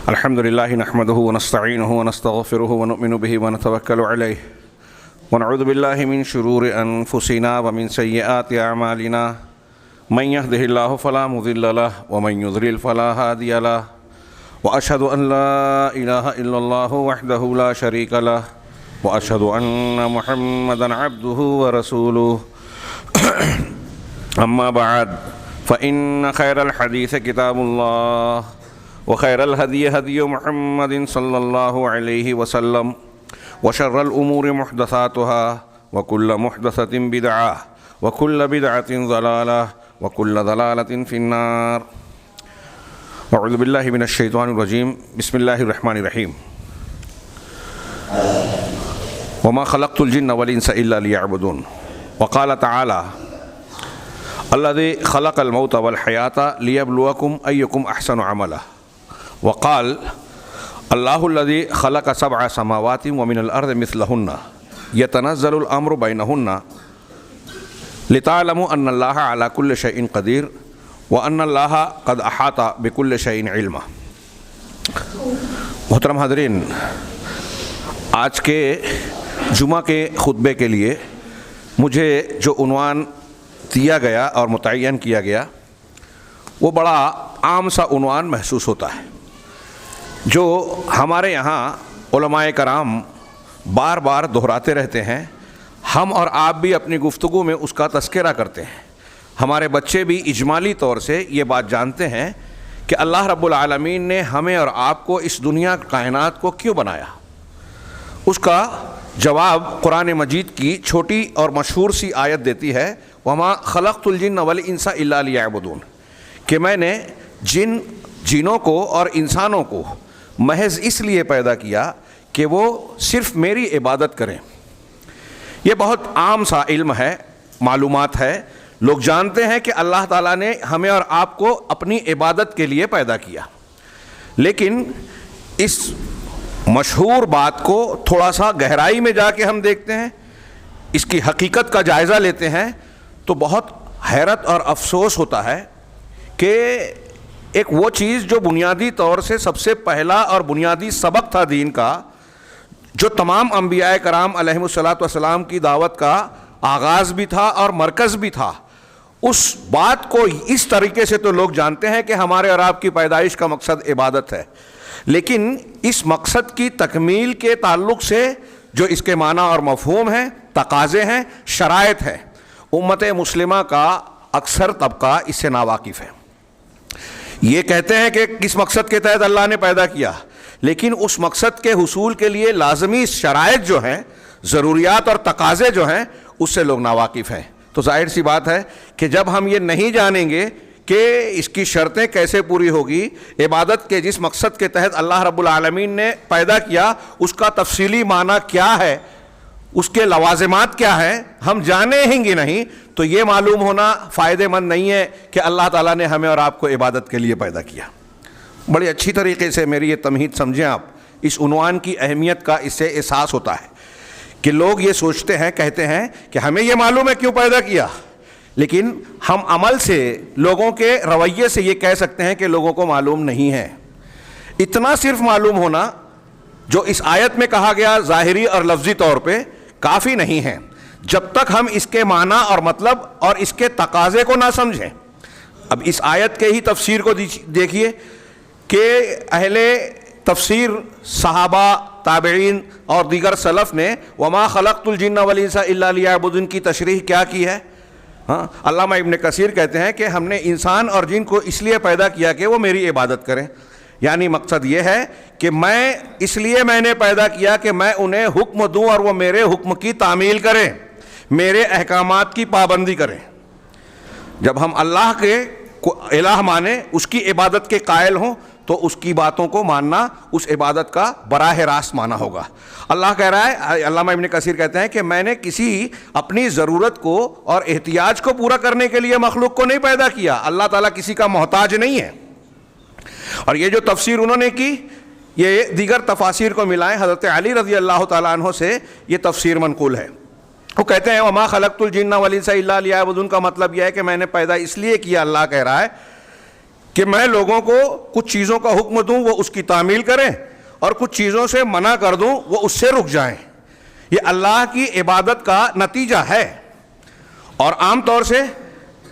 الحمد لله نحمده ونستعينه ونستغفره ونؤمن به ونتوكل عليه ونعوذ بالله من شرور أنفسنا ومن سيئات أعمالنا من يهده الله فلا مضل له ومن يضلل فلا هادي له وأشهد أن لا إله إلا الله وحده لا شريك له وأشهد أن محمدا عبده ورسوله أما بعد فإن خير الحديث كتاب الله وخير الهدي هدي محمد صلى الله عليه وسلم وشر الأمور محدثاتها وكل محدثة بدعة وكل بدعة ضلالة وكل ضلالة في النار. أعوذ بالله من الشيطان الرجيم. بسم الله الرحمن الرحيم. وما خلقت الجن والإنس إلا ليعبدون. وقال تعالى الذي خلق الموت والحياة ليبلوكم أيكم أحسن عملا. وقال الله الذي خلق 7 سماوات ومن الأرض مثلهن يتنزل الأمر بينهن لتعلموا أن الله على كل شيء قدير وأن الله قد أحاط بكل شيء علما. محترم حاضرین، آج کے جمعہ کے خطبے کے لیے مجھے جو عنوان دیا گیا اور متعین کیا گیا وہ بڑا عام سا عنوان محسوس ہوتا ہے، جو ہمارے یہاں علماء کرام بار بار دہراتے رہتے ہیں. ہم اور آپ بھی اپنی گفتگو میں اس کا تذکرہ کرتے ہیں. ہمارے بچے بھی اجمالی طور سے یہ بات جانتے ہیں کہ اللہ رب العالمین نے ہمیں اور آپ کو اس دنیا کائنات کو کیوں بنایا. اس کا جواب قرآن مجید کی چھوٹی اور مشہور سی آیت دیتی ہے، وما خلقت الجن والانس الا لیعبدون، کہ میں نے جنوں کو اور انسانوں کو محض اس لیے پیدا کیا کہ وہ صرف میری عبادت کریں. یہ بہت عام سا علم ہے، معلومات ہے. لوگ جانتے ہیں کہ اللہ تعالیٰ نے ہمیں اور آپ کو اپنی عبادت کے لیے پیدا کیا، لیکن اس مشہور بات کو تھوڑا سا گہرائی میں جا کے ہم دیکھتے ہیں، اس کی حقیقت کا جائزہ لیتے ہیں تو بہت حیرت اور افسوس ہوتا ہے کہ ایک وہ چیز جو بنیادی طور سے سب سے پہلا اور بنیادی سبق تھا دین کا، جو تمام انبیاء کرام علیہم الصلاۃ والسلام کی دعوت کا آغاز بھی تھا اور مرکز بھی تھا، اس بات کو اس طریقے سے تو لوگ جانتے ہیں کہ ہمارے اور آپ کی پیدائش کا مقصد عبادت ہے، لیکن اس مقصد کی تکمیل کے تعلق سے جو اس کے معنی اور مفہوم ہیں، تقاضے ہیں، شرائط ہیں، امت مسلمہ کا اکثر طبقہ اس سے ناواقف ہے. یہ کہتے ہیں کہ کس مقصد کے تحت اللہ نے پیدا کیا، لیکن اس مقصد کے حصول کے لیے لازمی شرائط جو ہیں، ضروریات اور تقاضے جو ہیں، اس سے لوگ ناواقف ہیں. تو ظاہر سی بات ہے کہ جب ہم یہ نہیں جانیں گے کہ اس کی شرطیں کیسے پوری ہوگی، عبادت کے جس مقصد کے تحت اللہ رب العالمین نے پیدا کیا اس کا تفصیلی معنی کیا ہے، اس کے لوازمات کیا ہیں، ہم جانیں گے نہیں تو یہ معلوم ہونا فائدہ مند نہیں ہے کہ اللہ تعالیٰ نے ہمیں اور آپ کو عبادت کے لیے پیدا کیا. بڑی اچھی طریقے سے میری یہ تمہید سمجھیں آپ. اس عنوان کی اہمیت کا اس سے احساس ہوتا ہے کہ لوگ یہ سوچتے ہیں، کہتے ہیں کہ ہمیں یہ معلوم ہے کیوں پیدا کیا، لیکن ہم عمل سے، لوگوں کے رویے سے یہ کہہ سکتے ہیں کہ لوگوں کو معلوم نہیں ہے. اتنا صرف معلوم ہونا جو اس آیت میں کہا گیا ظاہری اور لفظی طور پہ کافی نہیں ہے جب تک ہم اس کے معنی اور مطلب اور اس کے تقاضے کو نہ سمجھیں. اب اس آیت کے ہی تفسیر کو دیکھیے کہ اہل تفسیر، صحابہ، تابعین اور دیگر سلف نے وما خلقت الجن والانس الا لیعبدون کی تشریح کیا کی ہے. علامہ ابن کثیر کہتے ہیں کہ ہم نے انسان اور جن کو اس لیے پیدا کیا کہ وہ میری عبادت کریں. یعنی مقصد یہ ہے کہ میں نے پیدا کیا کہ میں انہیں حکم دوں اور وہ میرے حکم کی تعمیل کریں، میرے احکامات کی پابندی کریں. جب ہم اللہ کے الہ مانیں، اس کی عبادت کے قائل ہوں، تو اس کی باتوں کو ماننا اس عبادت کا براہ راست مانا ہوگا. اللہ کہہ رہا ہے، علامہ ابن کثیر کہتے ہیں کہ میں نے کسی اپنی ضرورت کو اور احتیاج کو پورا کرنے کے لیے مخلوق کو نہیں پیدا کیا. اللہ تعالیٰ کسی کا محتاج نہیں ہے. اور یہ جو تفسیر انہوں نے کی، یہ دیگر تفاسیر کو ملائیں، حضرت علی رضی اللہ تعالیٰ عنہ سے یہ تفسیر منقول ہے وہ کہتے ہیں وما خلقت الجن والانس الا لیعبدون کا مطلب یہ ہے کہ میں نے پیدا اس لیے کیا، اللہ کہہ رہا ہے کہ میں لوگوں کو کچھ چیزوں کا حکم دوں وہ اس کی تعمیل کریں اور کچھ چیزوں سے منع کر دوں وہ اس سے رک جائیں. یہ اللہ کی عبادت کا نتیجہ ہے. اور عام طور سے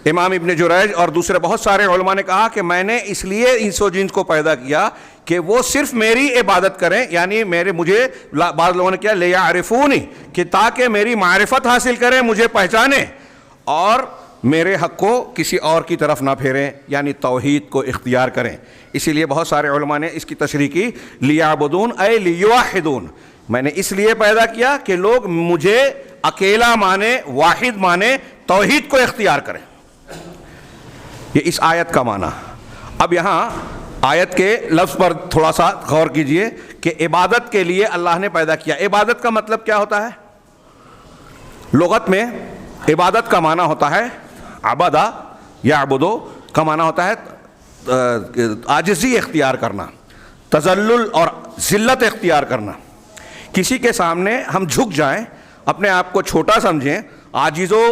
امام ابن جریج اور دوسرے بہت سارے علماء نے کہا کہ میں نے اس لیے انس و جنس کو پیدا کیا کہ وہ صرف میری عبادت کریں، یعنی مجھے بعض لوگوں نے کیا لیعرفونی، کہ تاکہ میری معرفت حاصل کریں، مجھے پہچانیں اور میرے حق کو کسی اور کی طرف نہ پھیریں، یعنی توحید کو اختیار کریں. اسی لیے بہت سارے علماء نے اس کی تشریح کی لیعبدون اے لیوحدون، میں نے اس لیے پیدا کیا کہ لوگ مجھے اکیلا مانے، واحد مانے، توحید کو اختیار کریں. یہ اس آیت کا معنی. اب یہاں آیت کے لفظ پر تھوڑا سا غور کیجئے کہ عبادت کے لیے اللہ نے پیدا کیا. عبادت کا مطلب کیا ہوتا ہے؟ لغت میں عبادت کا معنی ہوتا ہے عبدہ یا عبدو کا معنی ہوتا ہے عاجزی اختیار کرنا، تذلل اور ذلت اختیار کرنا. کسی کے سامنے ہم جھک جائیں، اپنے آپ کو چھوٹا سمجھیں، عاجز و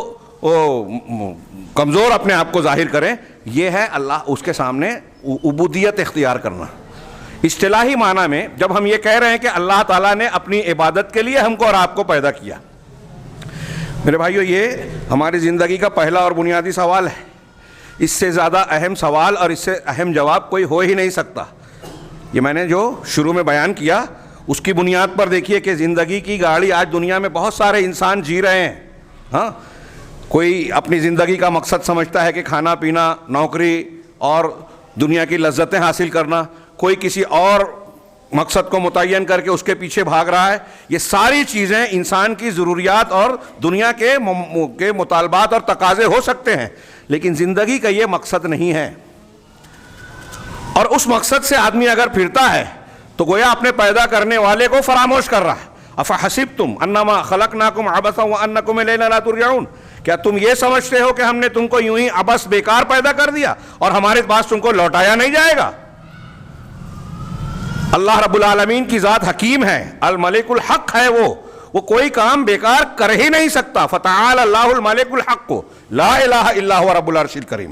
کمزور اپنے آپ کو ظاہر کریں، یہ ہے اللہ اس کے سامنے عبودیت اختیار کرنا. اصطلاحی معنی میں جب ہم یہ کہہ رہے ہیں کہ اللہ تعالیٰ نے اپنی عبادت کے لیے ہم کو اور آپ کو پیدا کیا، میرے بھائیو یہ ہماری زندگی کا پہلا اور بنیادی سوال ہے. اس سے زیادہ اہم سوال اور اس سے اہم جواب کوئی ہو ہی نہیں سکتا. یہ میں نے جو شروع میں بیان کیا اس کی بنیاد پر دیکھیے کہ زندگی کی گاڑی آج دنیا میں بہت سارے انسان جی رہے ہیں. ہاں، کوئی اپنی زندگی کا مقصد سمجھتا ہے کہ کھانا پینا، نوکری اور دنیا کی لذتیں حاصل کرنا، کوئی کسی اور مقصد کو متعین کر کے اس کے پیچھے بھاگ رہا ہے. یہ ساری چیزیں انسان کی ضروریات اور دنیا کے مطالبات اور تقاضے ہو سکتے ہیں، لیکن زندگی کا یہ مقصد نہیں ہے. اور اس مقصد سے آدمی اگر پھرتا ہے تو گویا اپنے پیدا کرنے والے کو فراموش کر رہا ہے. افحسبتم انما خلقناکم عبثا وانکم الینا لا ترجعون، کیا تم یہ سمجھتے ہو کہ ہم نے تم کو یوں ہی عبث بیکار پیدا کر دیا اور ہمارے پاس تم کو لوٹایا نہیں جائے گا؟ اللہ رب العالمین کی ذات حکیم ہے، الملک الحق ہے، وہ کوئی کام بیکار کر ہی نہیں سکتا. فتعال اللہ الملک الحق لا الہ الا هو رب العرش الکریم.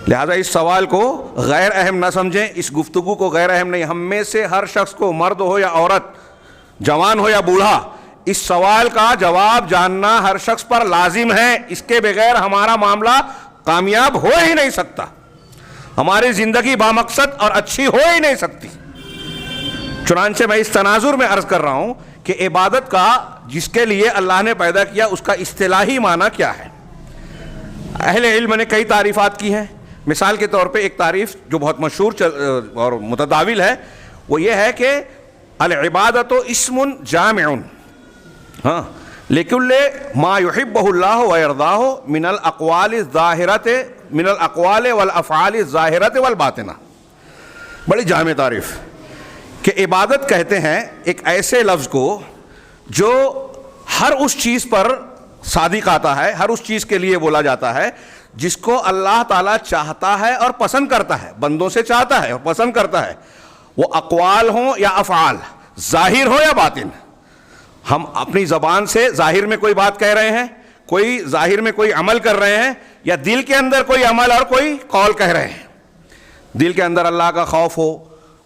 لہذا اس سوال کو غیر اہم نہ سمجھیں، اس گفتگو کو غیر اہم نہیں. ہم میں سے ہر شخص کو، مرد ہو یا عورت، جوان ہو یا بوڑھا، اس سوال کا جواب جاننا ہر شخص پر لازم ہے. اس کے بغیر ہمارا معاملہ کامیاب ہو ہی نہیں سکتا، ہماری زندگی بامقصد اور اچھی ہو ہی نہیں سکتی. چنانچہ میں اس تناظر میں عرض کر رہا ہوں کہ عبادت کا جس کے لیے اللہ نے پیدا کیا اس کا اصطلاحی معنی کیا ہے. اہل علم نے کئی تعریفات کی ہیں. مثال کے طور پہ ایک تعریف جو بہت مشہور اور متداول ہے وہ یہ ہے کہ العبادت اسم جامع ہاں لکل ما یحبہ اللہ ویرضاہ من الاقوال الظاہرۃ من الاقوال والافعال الظاہرۃ والباطنہ. بڑی جامع تعریف کہ عبادت کہتے ہیں ایک ایسے لفظ کو جو ہر اس چیز پر صادق آتا ہے، ہر اس چیز کے لیے بولا جاتا ہے جس کو اللہ تعالیٰ چاہتا ہے اور پسند کرتا ہے، بندوں سے چاہتا ہے اور پسند کرتا ہے. وہ اقوال ہوں یا افعال، ظاہر ہو یا باطن. ہم اپنی زبان سے ظاہر میں کوئی بات کہہ رہے ہیں، کوئی ظاہر میں کوئی عمل کر رہے ہیں، یا دل کے اندر کوئی عمل اور کوئی قول کہہ رہے ہیں. دل کے اندر اللہ کا خوف ہو،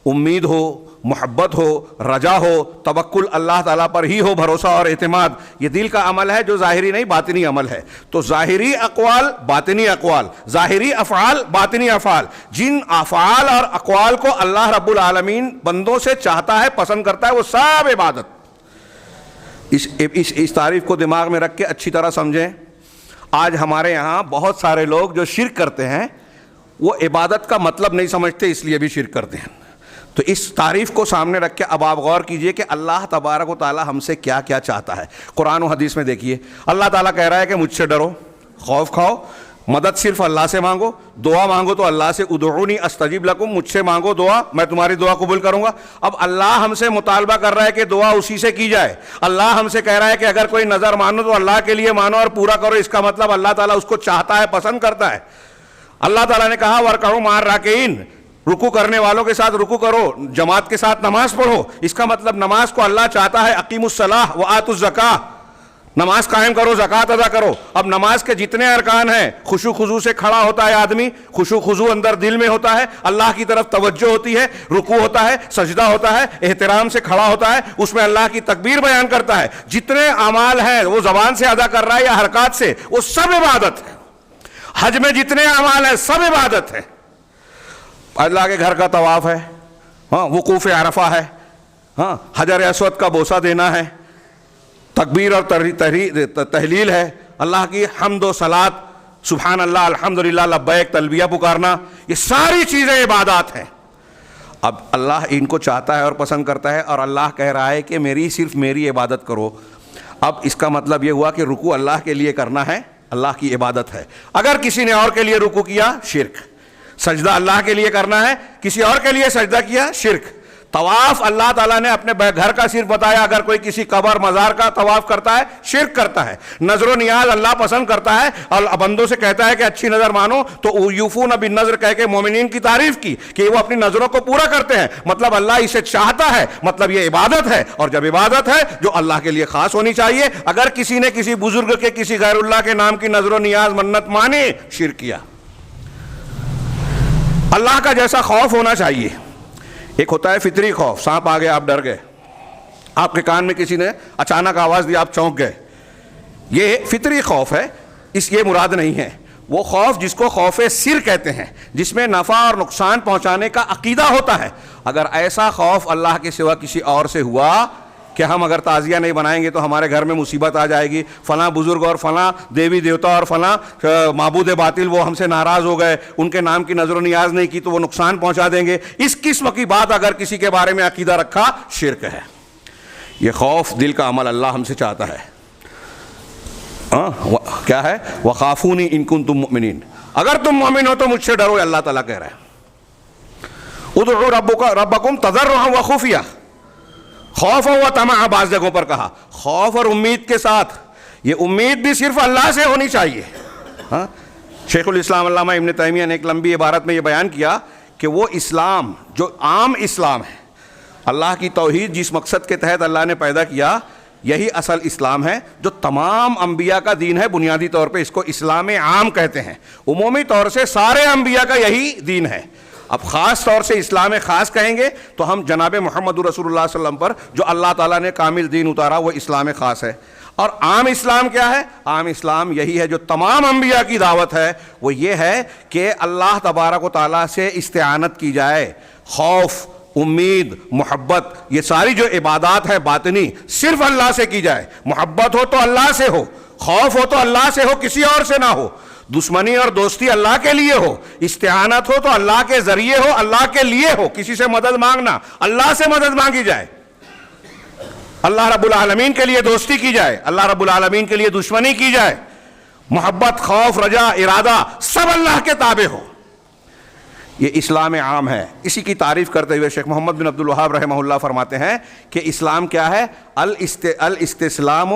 امید ہو، محبت ہو، رجا ہو، توکل اللہ تعالیٰ پر ہی ہو، بھروسہ اور اعتماد، یہ دل کا عمل ہے جو ظاہری نہیں باطنی عمل ہے. تو ظاہری اقوال، باطنی اقوال، ظاہری افعال، باطنی افعال، جن افعال اور اقوال کو اللہ رب العالمین بندوں سے چاہتا ہے، پسند کرتا ہے، وہ سب عبادت. اس تعریف کو دماغ میں رکھ کے اچھی طرح سمجھیں. آج ہمارے یہاں بہت سارے لوگ جو شرک کرتے ہیں وہ عبادت کا مطلب نہیں سمجھتے، اس لیے بھی شرک کرتے ہیں. تو اس تعریف کو سامنے رکھ کے اب آپ غور کیجئے کہ اللہ تبارک و تعالی ہم سے کیا کیا چاہتا ہے. قرآن و حدیث میں دیکھیے اللہ تعالیٰ کہہ رہا ہے کہ مجھ سے ڈرو، خوف کھاؤ، مدد صرف اللہ سے مانگو، دعا مانگو تو اللہ سے، ادعونی استجب لکم، مجھ سے مانگو دعا، میں تمہاری دعا قبول کروں گا. اب اللہ ہم سے مطالبہ کر رہا ہے کہ دعا اسی سے کی جائے. اللہ ہم سے کہہ رہا ہے کہ اگر کوئی نظر مانو تو اللہ کے لیے مانو اور پورا کرو. اس کا مطلب اللہ تعالیٰ اس کو چاہتا ہے، پسند کرتا ہے. اللہ تعالیٰ نے کہا وَارْكَعُوا مَعَ الرَّاكِعِينَ، رکوع کرنے والوں کے ساتھ رکوع کرو، جماعت کے ساتھ نماز پڑھو. اس کا مطلب نماز کو اللہ چاہتا ہے. اقیموا الصلاۃ وآتوا الزکاۃ، نماز قائم کرو، زکوٰۃ ادا کرو. اب نماز کے جتنے ارکان ہیں، خشوع خضوع سے کھڑا ہوتا ہے آدمی، خشوع خضوع اندر دل میں ہوتا ہے، اللہ کی طرف توجہ ہوتی ہے، رکوع ہوتا ہے، سجدہ ہوتا ہے، احترام سے کھڑا ہوتا ہے، اس میں اللہ کی تکبیر بیان کرتا ہے. جتنے اعمال ہیں وہ زبان سے ادا کر رہا ہے یا حرکات سے، وہ سب عبادت ہے. حج میں جتنے اعمال ہیں سب عبادت ہے. اللہ کے گھر کا طواف ہے، ہاں وقوف عرفہ ہے، ہاں حجر اسود کا بوسہ دینا ہے، تکبیر اور تحلیل ہے، اللہ کی حمد و صلات، سبحان اللہ، الحمدللہ، لبیک، تلبیہ پکارنا، یہ ساری چیزیں عبادات ہیں. اب اللہ ان کو چاہتا ہے اور پسند کرتا ہے، اور اللہ کہہ رہا ہے کہ صرف میری عبادت کرو. اب اس کا مطلب یہ ہوا کہ رکوع اللہ کے لیے کرنا ہے، اللہ کی عبادت ہے. اگر کسی نے اور کے لیے رکوع کیا، شرک. سجدہ اللہ کے لیے کرنا ہے، کسی اور کے لیے سجدہ کیا، شرک. طواف اللہ تعالیٰ نے اپنے گھر کا صرف بتایا، اگر کوئی کسی قبر مزار کا طواف کرتا ہے شرک کرتا ہے. نظر و نیاز اللہ پسند کرتا ہے اور بندوں سے کہتا ہے کہ اچھی نظر مانو، تو یوفون بالنذر کہہ کے مومنین کی تعریف کی کہ وہ اپنی نظروں کو پورا کرتے ہیں. مطلب اللہ اسے چاہتا ہے، مطلب یہ عبادت ہے. اور جب عبادت ہے جو اللہ کے لیے خاص ہونی چاہیے، اگر کسی نے کسی بزرگ کے، کسی غیر اللہ کے نام کی نظر و نیاز منت مانی، شرک کیا. اللہ کا جیسا خوف ہونا چاہیے. ایک ہوتا ہے فطری خوف، سانپ آ گیا آپ ڈر گئے، آپ کے کان میں کسی نے اچانک آواز دی آپ چونک گئے، یہ فطری خوف ہے. یہ مراد نہیں ہے. وہ خوف جس کو خوف سر کہتے ہیں، جس میں نفع اور نقصان پہنچانے کا عقیدہ ہوتا ہے. اگر ایسا خوف اللہ کے سوا کسی اور سے ہوا کہ ہم اگر تعزیہ نہیں بنائیں گے تو ہمارے گھر میں مصیبت آ جائے گی، فلاں بزرگ اور فلاں دیوی دیوتا اور فلاں معبود باطل وہ ہم سے ناراض ہو گئے، ان کے نام کی نظر و نیاز نہیں کی تو وہ نقصان پہنچا دیں گے، اس قسم کی بات اگر کسی کے بارے میں عقیدہ رکھا، شرک ہے. یہ خوف دل کا عمل اللہ ہم سے چاہتا ہے. کیا ہے؟ وَخَافُونِي إِن كُنتُم مُؤْمِنِينَ، اگر تم مومن ہو تو مجھ سے ڈرو. اللہ تعالیٰ کہہ رہا ہے ادعوا ربکم تضرعا وخفیہ، خوف و طمع. بعض جگہوں پر کہا خوف اور امید کے ساتھ. یہ امید بھی صرف اللہ سے ہونی چاہیے. شیخ الاسلام علامہ ابن تیمیہ نے ایک لمبی عبارت میں یہ بیان کیا کہ وہ اسلام جو عام اسلام ہے، اللہ کی توحید جس مقصد کے تحت اللہ نے پیدا کیا، یہی اصل اسلام ہے جو تمام انبیاء کا دین ہے. بنیادی طور پہ اس کو اسلام عام کہتے ہیں. عمومی طور سے سارے انبیاء کا یہی دین ہے. اب خاص طور سے اسلام خاص کہیں گے تو ہم جناب محمد رسول اللہ صلی اللہ علیہ وسلم پر جو اللہ تعالیٰ نے کامل دین اتارا وہ اسلام خاص ہے. اور عام اسلام کیا ہے؟ عام اسلام یہی ہے جو تمام انبیاء کی دعوت ہے. وہ یہ ہے کہ اللہ تبارک و تعالیٰ سے استعانت کی جائے. خوف، امید، محبت، یہ ساری جو عبادات ہیں باطنی، صرف اللہ سے کی جائے. محبت ہو تو اللہ سے ہو، خوف ہو تو اللہ سے ہو، کسی اور سے نہ ہو. دشمنی اور دوستی اللہ کے لیے ہو، استعانت ہو تو اللہ کے ذریعے ہو، اللہ کے لیے ہو. کسی سے مدد مانگنا، اللہ سے مدد مانگی جائے. اللہ رب العالمین کے لیے دوستی کی جائے، اللہ رب العالمین کے لیے دشمنی کی جائے. محبت، خوف، رجا، ارادہ سب اللہ کے تابع ہو. یہ اسلام عام ہے. اسی کی تعریف کرتے ہوئے شیخ محمد بن عبد الوہاب رحمہ اللہ فرماتے ہیں کہ اسلام کیا ہے؟ الاستسلام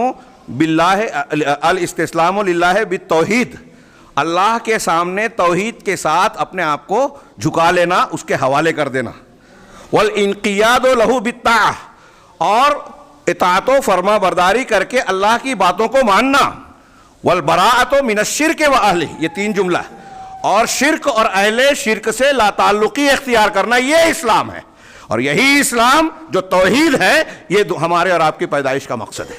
للہ بالتوحید، اللہ کے سامنے توحید کے ساتھ اپنے آپ کو جھکا لینا، اس کے حوالے کر دینا. والانقیاد لہ بالطاعہ، اور اطاعت و فرما برداری کر کے اللہ کی باتوں کو ماننا. والبراءۃ من الشرک واہلہ، یہ تین جملہ. اور شرک اور اہل شرک سے لا تعلقی اختیار کرنا، یہ اسلام ہے. اور یہی اسلام جو توحید ہے، یہ ہمارے اور آپ کی پیدائش کا مقصد ہے.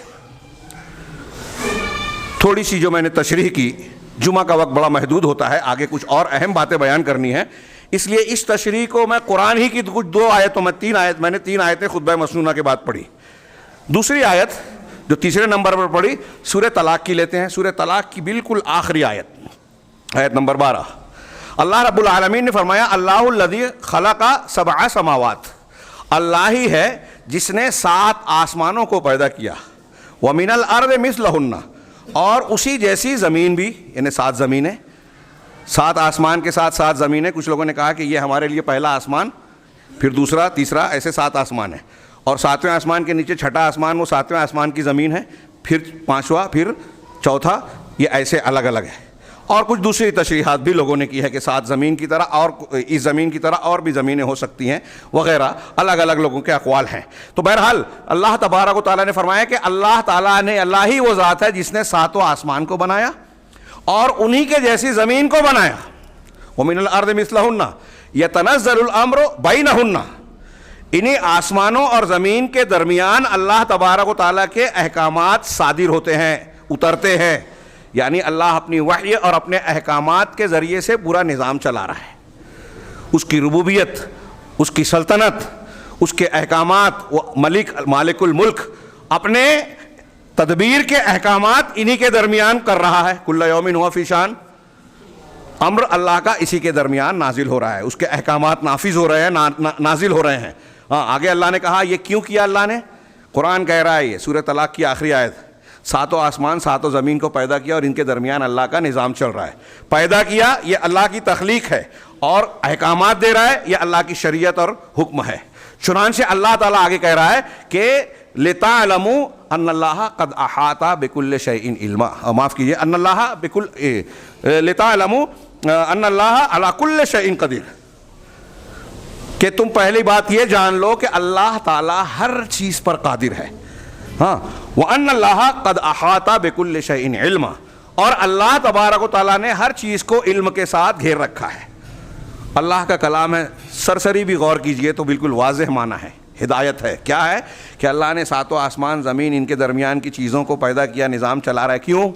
تھوڑی سی جو میں نے تشریح کی، جمعہ کا وقت بڑا محدود ہوتا ہے، آگے کچھ اور اہم باتیں بیان کرنی ہیں، اس لیے اس تشریح کو میں قرآن ہی کی کچھ دو آیتوں میں میں نے تین آیتیں خطبہ مسنونہ کے بعد پڑھی. دوسری آیت جو تیسرے نمبر پر پڑھی سورہ طلاق کی لیتے ہیں. سورہ طلاق کی بالکل آخری آیت نمبر 12. اللہ رب العالمین نے فرمایا اللہ الذی خلق 7 سماوات، اللہ ہی ہے جس نے 7 آسمانوں کو پیدا کیا. ومن الارض مثلہن، اور اسی جیسی زمین بھی، یعنی 7 زمینیں، 7 آسمان کے ساتھ 7 زمینیں. کچھ لوگوں نے کہا کہ یہ ہمارے لیے پہلا آسمان، پھر دوسرا، تیسرا، ایسے 7 آسمان ہیں. اور 7ویں آسمان کے نیچے چھٹا آسمان وہ 7ویں آسمان کی زمین ہے، پھر 5واں، پھر چوتھا، یہ ایسے الگ الگ ہے. اور کچھ دوسری تشریحات بھی لوگوں نے کی ہے کہ 7 زمین کی طرح اور اس زمین کی طرح اور بھی زمینیں ہو سکتی ہیں وغیرہ، الگ الگ لوگوں کے اقوال ہیں۔ تو بہرحال اللہ تبارک و تعالیٰ نے فرمایا کہ اللہ تعالیٰ نے، اللہ ہی وہ ذات ہے جس نے 7 آسمان کو بنایا اور انہی کے جیسی زمین کو بنایا۔ وَمِنَ الْأَرْضِ مِثْلَهُنَّ يَتَنَزَّلُ الْأَمْرُ بَيْنَهُنَّ، انہی آسمانوں اور زمین کے درمیان اللہ تبارک و تعالیٰ کے احکامات صادر ہوتے ہیں، اترتے ہیں، یعنی اللہ اپنی وحی اور اپنے احکامات کے ذریعے سے پورا نظام چلا رہا ہے۔ اس کی ربوبیت، اس کی سلطنت، اس کے احکامات، وہ مالک الملک اپنے تدبیر کے احکامات انہی کے درمیان کر رہا ہے۔ کل یوم ہوا فی شان، امر اللہ کا اسی کے درمیان نازل ہو رہا ہے، اس کے احکامات نافذ ہو رہے ہیں، نازل ہو رہے ہیں۔ ہاں، آگے اللہ نے کہا یہ کیوں کیا اللہ نے؟ قرآن کہہ رہا ہے، یہ سورہ طلاق کی آخری آیت، 7 آسمان 7 زمین کو پیدا کیا اور ان کے درمیان اللہ کا نظام چل رہا ہے۔ پیدا کیا یہ اللہ کی تخلیق ہے، اور احکامات دے رہا ہے یہ اللہ کی شریعت اور حکم ہے۔ چنانچہ اللہ تعالیٰ آگے کہہ رہا ہے کہ لِتَعْلَمُوا أَنَّ اللَّهَ قَدْ أَحَاطَ بِكُلِّ شَيْءٍ عِلْمًا، معاف کیجیے، أَنَّ اللَّهَ لِتَعْلَمُوا أَنَّ اللَّهَ عَلَى كُلِّ شَيْءٍ قَدِيرٌ، کہ تم پہلی بات یہ جان لو کہ اللہ تعالیٰ ہر چیز پر قادر ہے۔ ہاں، وَأَنَّ اللَّهَ قَدْ أَحَاطَ بِكُلِّ شَيْءٍ عِلْمًا، اور اللہ تبارک و تعالیٰ نے ہر چیز کو علم کے ساتھ گھیر رکھا ہے۔ اللہ کا کلام ہے، سرسری بھی غور کیجئے تو بالکل واضح معنی ہے، ہدایت ہے۔ کیا ہے کہ اللہ نے 7 آسمان زمین ان کے درمیان کی چیزوں کو پیدا کیا، نظام چلا رہا ہے۔ کیوں؟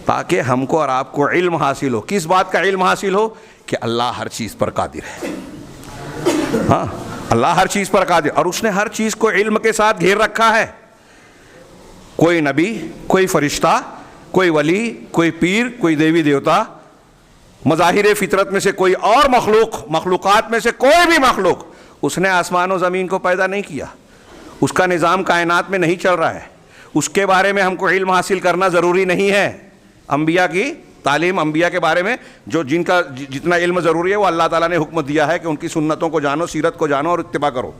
تاکہ ہم کو اور آپ کو علم حاصل ہو۔ کس بات کا علم حاصل ہو؟ کہ اللہ ہر چیز پر قادر ہے۔ ہاں، اللہ ہر چیز پر قادر، اور اس نے ہر چیز کو علم کے ساتھ گھیر رکھا ہے۔ کوئی نبی، کوئی فرشتہ، کوئی ولی، کوئی پیر، کوئی دیوی دیوتا، مظاہر فطرت میں سے کوئی اور مخلوقات میں سے کوئی بھی مخلوق، اس نے آسمان و زمین کو پیدا نہیں کیا، اس کا نظام کائنات میں نہیں چل رہا ہے، اس کے بارے میں ہم کو علم حاصل کرنا ضروری نہیں ہے۔ انبیاء کی تعلیم، انبیاء کے بارے میں جن کا جتنا علم ضروری ہے وہ اللہ تعالیٰ نے حکم دیا ہے کہ ان کی سنتوں کو جانو، سیرت کو جانو اور اتباع کرو۔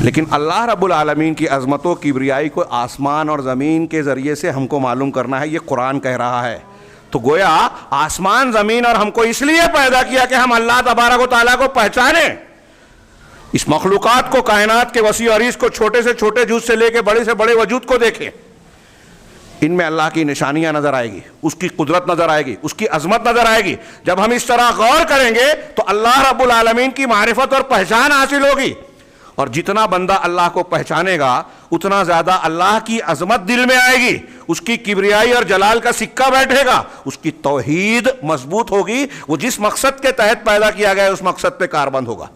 لیکن اللہ رب العالمین کی عظمت و کبریائی کو آسمان اور زمین کے ذریعے سے ہم کو معلوم کرنا ہے، یہ قرآن کہہ رہا ہے۔ تو گویا آسمان زمین اور ہم کو اس لیے پیدا کیا کہ ہم اللہ تبارک و تعالیٰ کو پہچانیں، اس مخلوقات کو، کائنات کے وسیع و عریض کو، چھوٹے سے چھوٹے جز سے لے کے بڑے سے بڑے وجود کو دیکھیں۔ ان میں اللہ کی نشانیاں نظر آئے گی، اس کی قدرت نظر آئے گی، اس کی عظمت نظر آئے گی۔ جب ہم اس طرح غور کریں گے تو اللہ رب العالمین کی معرفت اور پہچان حاصل ہوگی، اور جتنا بندہ اللہ کو پہچانے گا اتنا زیادہ اللہ کی عظمت دل میں آئے گی، اس کی کبریائی اور جلال کا سکہ بیٹھے گا، اس کی توحید مضبوط ہوگی، وہ جس مقصد کے تحت پیدا کیا گیا ہے اس مقصد پہ کاربند ہوگا۔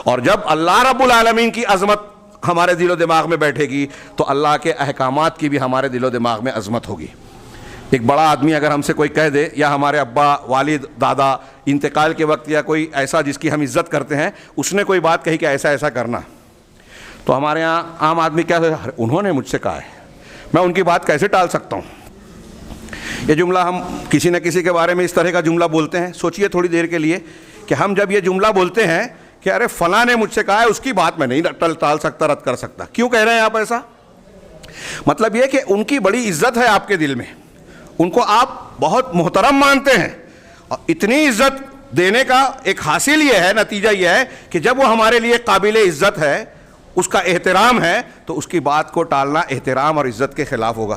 اور جب اللہ رب العالمین کی عظمت ہمارے دل و دماغ میں بیٹھے گی تو اللہ کے احکامات کی بھی ہمارے دل و دماغ میں عظمت ہوگی۔ ایک بڑا آدمی اگر ہم سے کوئی کہہ دے، یا ہمارے ابا، والد، دادا انتقال کے وقت، یا کوئی ایسا جس کی ہم عزت کرتے ہیں، اس نے کوئی بات کہی کہ ایسا ایسا کرنا، تو ہمارے یہاں عام آدمی کیا ہے، انہوں نے مجھ سے کہا ہے، میں ان کی بات کیسے ٹال سکتا ہوں۔ یہ جملہ ہم کسی نہ کسی کے بارے میں اس طرح کا جملہ بولتے ہیں۔ سوچئے تھوڑی دیر کے لیے کہ ہم جب یہ جملہ بولتے ہیں کہ ارے فلاں نے مجھ سے کہا ہے، اس کی بات میں نہیں ٹال سکتا، رد کر سکتا، کیوں کہہ رہے ہیں آپ ایسا؟ مطلب یہ کہ ان کی بڑی عزت ہے آپ کے دل میں، ان کو آپ بہت محترم مانتے ہیں، اور اتنی عزت دینے کا ایک حاصل یہ ہے، نتیجہ یہ ہے کہ جب وہ ہمارے لیے قابل عزت ہے، اس کا احترام ہے، تو اس کی بات کو ٹالنا احترام اور عزت کے خلاف ہوگا۔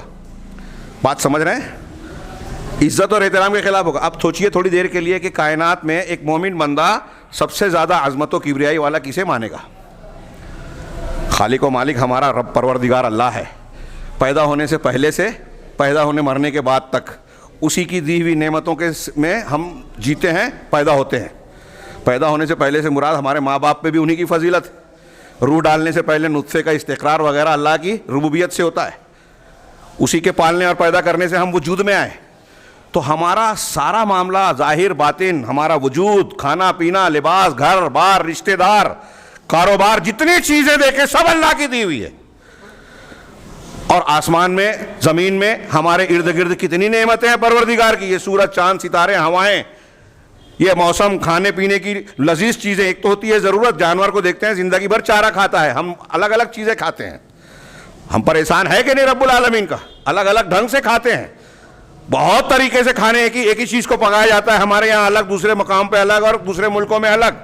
بات سمجھ رہے ہیں؟ عزت اور احترام کے خلاف ہوگا۔ اب سوچئے تھوڑی دیر کے لیے کہ کائنات میں ایک مومن بندہ سب سے زیادہ عظمت و کبریائی والا کسے مانے گا؟ خالق و مالک ہمارا رب پروردگار اللہ ہے، پیدا ہونے سے پہلے سے پیدا ہونے مرنے کے بعد تک اسی کی دی ہوئی نعمتوں کے میں ہم جیتے ہیں، پیدا ہوتے ہیں۔ پیدا ہونے سے پہلے سے مراد ہمارے ماں باپ پہ بھی انہی کی فضیلت، روح ڈالنے سے پہلے نطفے کا استقرار وغیرہ اللہ کی ربوبیت سے ہوتا ہے، اسی کے پالنے اور پیدا کرنے سے ہم وجود میں آئے۔ تو ہمارا سارا معاملہ ظاہر باطن، ہمارا وجود، کھانا پینا، لباس، گھر بار، رشتہ دار، کاروبار، جتنی چیزیں دیکھیں سب اللہ کی دی ہوئی ہے۔ اور آسمان میں، زمین میں ہمارے ارد گرد کتنی نعمتیں ہیں پروردگار کی، یہ سورج، چاند، ستارے، ہوائیں، یہ موسم، کھانے پینے کی لذیذ چیزیں۔ ایک تو ہوتی ہے ضرورت، جانور کو دیکھتے ہیں زندگی بھر چارہ کھاتا ہے، ہم الگ الگ چیزیں کھاتے ہیں، ہم پر احسان ہے کہ نہیں رب العالمین کا، الگ الگ ڈھنگ سے کھاتے ہیں۔ بہت طریقے سے کھانے ایک ہی چیز کو پکایا جاتا ہے، ہمارے یہاں الگ، دوسرے مقام پہ الگ اور دوسرے ملکوں میں الگ.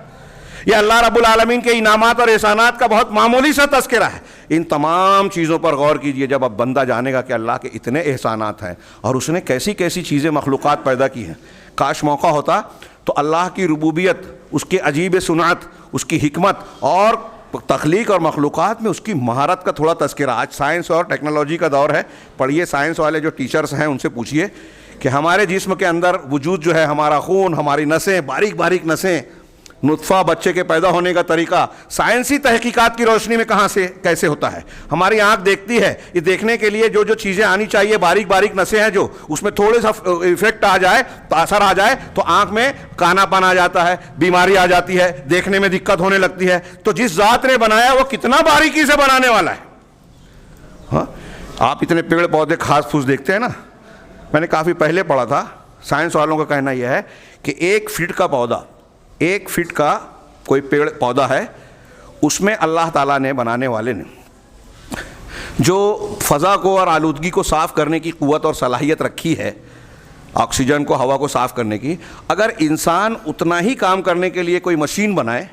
یہ اللہ رب العالمین کے انعامات اور احسانات کا بہت معمولی سا تذکرہ ہے. ان تمام چیزوں پر غور کیجئے جب اب بندہ جانے گا کہ اللہ کے اتنے احسانات ہیں اور اس نے کیسی کیسی چیزیں مخلوقات پیدا کی ہیں. کاش موقع ہوتا تو اللہ کی ربوبیت، اس کی عجیب صنعت، اس کی حکمت اور تخلیق اور مخلوقات میں اس کی مہارت کا تھوڑا تذکرہ. آج سائنس اور ٹیکنالوجی کا دور ہے. پڑھیے سائنس والے جو ٹیچرز ہیں ان سے پوچھیے کہ ہمارے جسم کے اندر وجود جو ہے، ہمارا خون، ہماری نسیں، باریک باریک نسیں، نطفہ، بچے کے پیدا ہونے کا طریقہ سائنسی تحقیقات کی روشنی میں کہاں سے کیسے ہوتا ہے. ہماری آنکھ دیکھتی ہے، یہ دیکھنے کے لیے جو چیزیں آنی چاہیے، باریک باریک نسیں ہیں جو، اس میں تھوڑے سا ایفیکٹ آ جائے تو اثر آ جائے تو آنکھ میں کانا پن آ جاتا ہے، بیماری آ جاتی ہے، دیکھنے میں دقت ہونے لگتی ہے. تو جس ذات نے بنایا وہ کتنا باریکی سے بنانے والا ہے. ہاں آپ اتنے پیڑ پودے کھاس پھوس دیکھتے ہیں نا. میں نے کافی پہلے پڑھا تھا، سائنس والوں کا کہنا یہ ہے کہ 1 فٹ کا پودا، 1 فٹ کا کوئی پیڑ پودا ہے، اس میں اللہ تعالیٰ نے، بنانے والے نے، جو فضا کو اور آلودگی کو صاف کرنے کی قوت اور صلاحیت رکھی ہے، آکسیجن کو، ہوا کو صاف کرنے کی، اگر انسان اتنا ہی کام کرنے کے لیے کوئی مشین بنائے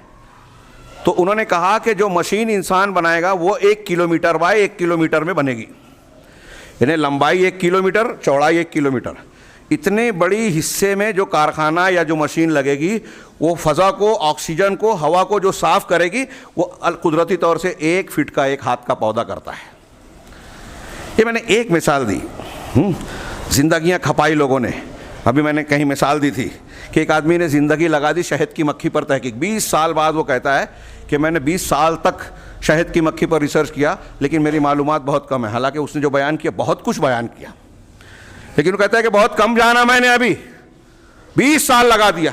تو انہوں نے کہا کہ جو مشین انسان بنائے گا وہ 1 کلومیٹر بائی 1 کلومیٹر میں بنے گی. یعنی لمبائی 1 کلومیٹر، چوڑائی 1 کلومیٹر. اتنے بڑی حصے میں جو کارخانہ یا جو مشین لگے گی وہ فضا کو، آکسیجن کو، ہوا کو جو صاف کرے گی وہ قدرتی طور سے 1 فٹ کا 1 ہاتھ کا پودا کرتا ہے. یہ میں نے ایک مثال دی. زندگیاں کھپائی لوگوں نے. ابھی میں نے کہیں مثال دی تھی کہ ایک آدمی نے زندگی لگا دی شہد کی مکھی پر تحقیق. 20 سال بعد وہ کہتا ہے کہ میں نے 20 سال تک شہد کی مکھی پر ریسرچ کیا لیکن میری معلومات بہت کم ہے. حالانکہ اس نے جو بیان کیا بہت کچھ بیان کیا، لیکن وہ کہتا ہے کہ بہت کم جانا میں نے، ابھی 20 سال لگا دیا.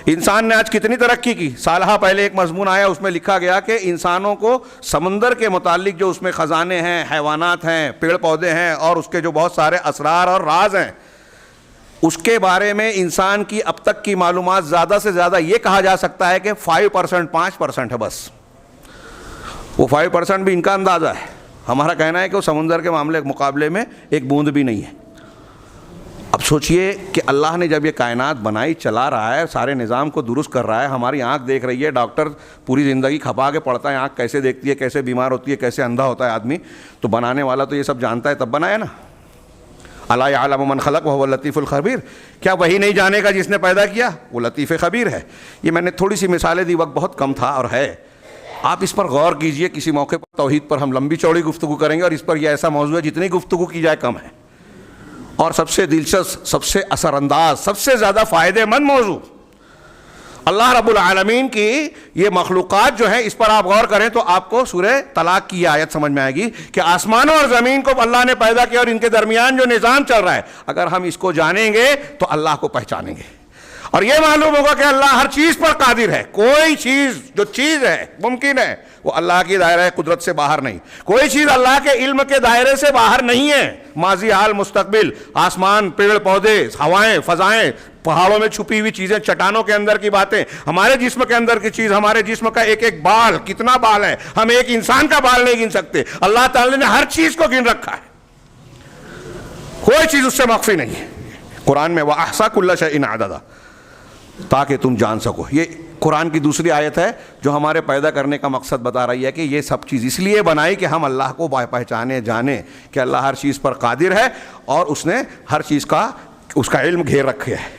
انسان نے آج کتنی ترقی کی. سالہ پہلے ایک مضمون آیا، اس میں لکھا گیا کہ انسانوں کو سمندر کے متعلق جو اس میں خزانے ہیں، حیوانات ہیں، پیڑ پودے ہیں اور اس کے جو بہت سارے اسرار اور راز ہیں، اس کے بارے میں انسان کی اب تک کی معلومات زیادہ سے زیادہ یہ کہا جا سکتا ہے کہ 5%، 5% ہے بس. وہ 5% بھی ان کا اندازہ ہے. ہمارا کہنا ہے کہ وہ سمندر کے معاملے کے مقابلے میں ایک بوند بھی نہیں ہے. اب سوچئے کہ اللہ نے جب یہ کائنات بنائی، چلا رہا ہے، سارے نظام کو درست کر رہا ہے، ہماری آنکھ دیکھ رہی ہے، ڈاکٹر پوری زندگی کھپا کے پڑھتا ہے آنکھ کیسے دیکھتی ہے، کیسے بیمار ہوتی ہے، کیسے اندھا ہوتا ہے آدمی، تو بنانے والا تو یہ سب جانتا ہے تب بنایا نا. الا یعلم من خلق وهو اللطیف الخبیر. کیا وہی نہیں جانے گا جس نے پیدا کیا؟ وہ لطیف خبیر ہے. یہ میں نے تھوڑی سی مثالیں دی، وقت بہت کم تھا اور ہے. آپ اس پر غور کیجئے. کسی موقع پر توحید پر ہم لمبی چوڑی گفتگو کریں گے، اور اس پر یہ ایسا موضوع ہے جتنی گفتگو کی جائے کم ہے، اور سب سے دلچسپ، سب سے اثر انداز، سب سے زیادہ فائدہ مند موضوع. اللہ رب العالمین کی یہ مخلوقات جو ہیں، اس پر آپ غور کریں تو آپ کو سورہ طلاق کی آیت سمجھ میں آئے گی کہ آسمانوں اور زمین کو اللہ نے پیدا کیا اور ان کے درمیان جو نظام چل رہا ہے، اگر ہم اس کو جانیں گے تو اللہ کو پہچانیں گے. اور یہ معلوم ہوگا کہ اللہ ہر چیز پر قادر ہے. کوئی چیز جو چیز ہے ممکن ہے وہ اللہ کی دائرہ قدرت سے باہر نہیں. کوئی چیز اللہ کے علم کے دائرے سے باہر نہیں ہے. ماضی، حال، مستقبل، آسمان، پیڑ پودے، ہوائیں، فضائیں، پہاڑوں میں چھپی ہوئی چیزیں، چٹانوں کے اندر کی باتیں، ہمارے جسم کے اندر کی چیز، ہمارے جسم کا ایک ایک بال، کتنا بال ہے، ہم ایک انسان کا بال نہیں گن سکتے. اللہ تعالی نے ہر چیز کو گن رکھا ہے. کوئی چیز اس سے مخفی نہیں ہے. قرآن میں وَأَحْصَىٰ كُلَّ شَيْءٍ عَدَدًا، تاکہ تم جان سکو. یہ قرآن کی دوسری آیت ہے جو ہمارے پیدا کرنے کا مقصد بتا رہی ہے کہ یہ سب چیز اس لیے بنائی کہ ہم اللہ کو پہچانے، جانیں کہ اللہ ہر چیز پر قادر ہے اور اس نے ہر چیز کا، اس کا علم گھیر رکھا ہے،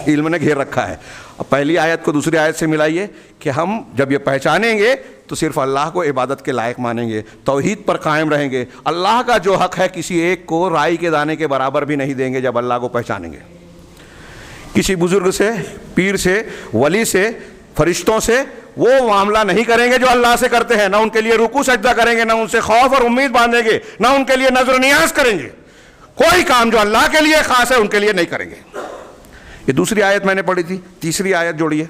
علم نے گھیر رکھا ہے. اب پہلی آیت کو دوسری آیت سے ملائیے کہ ہم جب یہ پہچانیں گے تو صرف اللہ کو عبادت کے لائق مانیں گے، توحید پر قائم رہیں گے. اللہ کا جو حق ہے کسی ایک کو رائی کے دانے کے برابر بھی نہیں دیں گے جب اللہ کو پہچانیں گے. کسی بزرگ سے، پیر سے، ولی سے، فرشتوں سے وہ معاملہ نہیں کریں گے جو اللہ سے کرتے ہیں. نہ ان کے لیے رکوع سجدہ کریں گے، نہ ان سے خوف اور امید باندھیں گے، نہ ان کے لیے نظر و نیاز کریں گے. کوئی کام جو اللہ کے لیے خاص ہے ان کے لیے نہیں کریں گے. یہ دوسری آیت میں نے پڑھی تھی. تیسری آیت جوڑیے.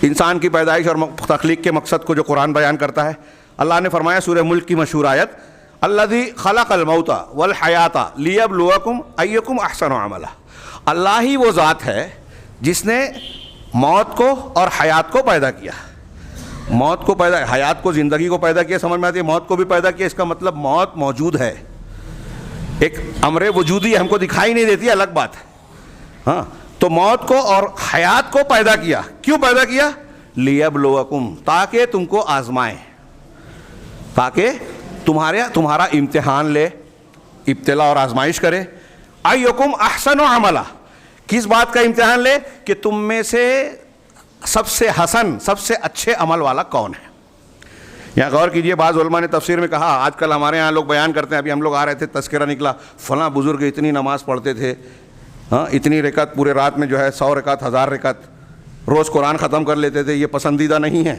انسان کی پیدائش اور تخلیق کے مقصد کو جو قرآن بیان کرتا ہے، اللہ نے فرمایا سورہ ملک کی مشہور آیت، الذی خلق الموت والحیات لیبلوکم ایکم احسن عملا. اللہ ہی وہ ذات ہے جس نے موت کو اور حیات کو پیدا کیا. موت کو پیدا، حیات کو، زندگی کو پیدا کیا، سمجھ میں آتی ہے. موت کو بھی پیدا کیا، اس کا مطلب موت موجود ہے. ایک امر وجودی ہم کو دکھائی نہیں دیتی، الگ بات ہے. ہاں تو موت کو اور حیات کو پیدا کیا. کیوں پیدا کیا؟ لیبلوکم، تاکہ تم کو آزمائے، تاکہ تمہارا امتحان لے، ابتلا اور آزمائش کرے. ایکم احسن عملا، کس بات کا امتحان لے؟ کہ تم میں سے سب سے حسن، سب سے اچھے عمل والا کون ہے. یہاں غور کیجئے، بعض علماء نے تفسیر میں کہا، آج کل ہمارے یہاں لوگ بیان کرتے ہیں، ابھی ہم لوگ آ رہے تھے تذکرہ نکلا، فلاں بزرگ اتنی نماز پڑھتے تھے، ہاں اتنی رکعت پورے رات میں جو ہے 100 رکعت 1000 رکعت روز قرآن ختم کر لیتے تھے. یہ پسندیدہ نہیں ہے.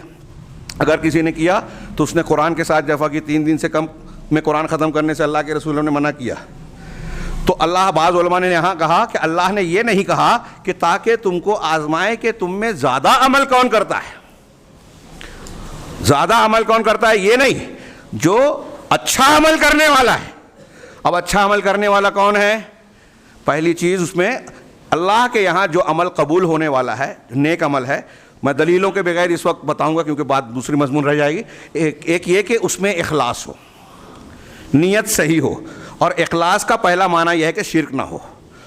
اگر کسی نے کیا تو اس نے قرآن کے ساتھ جفا کی. 3 دن سے کم میں قرآن ختم کرنے سے اللہ کے رسولوں نے منع کیا. تو اللہ، بعض علماء نے یہاں کہا کہ اللہ نے یہ نہیں کہا کہ تاکہ تم کو آزمائے کہ تم میں زیادہ عمل کون کرتا ہے. زیادہ عمل کون کرتا ہے یہ نہیں، جو اچھا عمل کرنے والا ہے. اب اچھا عمل کرنے والا کون ہے؟ پہلی چیز اس میں اللہ کے یہاں جو عمل قبول ہونے والا ہے، نیک عمل ہے. میں دلیلوں کے بغیر اس وقت بتاؤں گا کیونکہ بات دوسری مضمون رہ جائے گی. ایک یہ کہ اس میں اخلاص ہو، نیت صحیح ہو. اور اخلاص کا پہلا معنی یہ ہے کہ شرک نہ ہو.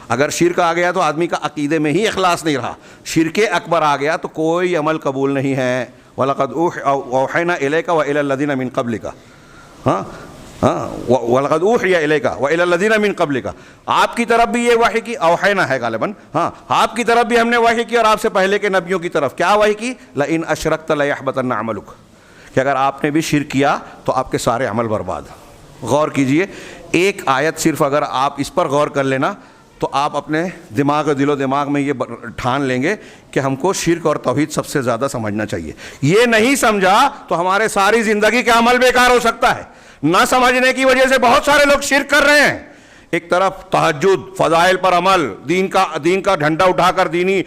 اگر شرک آ گیا تو آدمی کا عقیدے میں ہی اخلاص نہیں رہا. شرک اکبر آ گیا تو کوئی عمل قبول نہیں ہے. وَلَقَدْ أَوْحَيْنَا إِلَيْكَ وَإِلَى الَّذِينَ مِن قَبْلِكَ، وَلَقَدْ أُوحِيَ إِلَيْكَ وَإِلَى الَّذِينَ مِن قَبْلِكَ. آپ کی طرف بھی یہ وحی کی، اوحینا ہے غالباً، ہاں آپ کی طرف بھی ہم نے وحی کی، اور آپ سے پہلے کے نبیوں کی طرف کیا وحی کی؟ لَإِنْ أَشْرَكْتَ لَيَحْبَطَنَّ عَمَلُكَ، کہ اگر آپ نے بھی شرک کیا تو آپ کے سارے عمل برباد. غور کیجئے، ایک آیت صرف اگر آپ اس پر غور کر لینا تو آپ اپنے دماغ، دل و دماغ میں یہ ٹھان لیں گے کہ ہم کو شرک اور توحید سب سے زیادہ سمجھنا چاہیے. یہ نہیں سمجھا تو ہمارے ساری زندگی کا عمل بیکار ہو سکتا ہے. نہ سمجھنے کی وجہ سے بہت سارے لوگ شرک کر رہے ہیں. ایک طرف تہجد، فضائل پر عمل، دین کا جھنڈا اٹھا کر دینی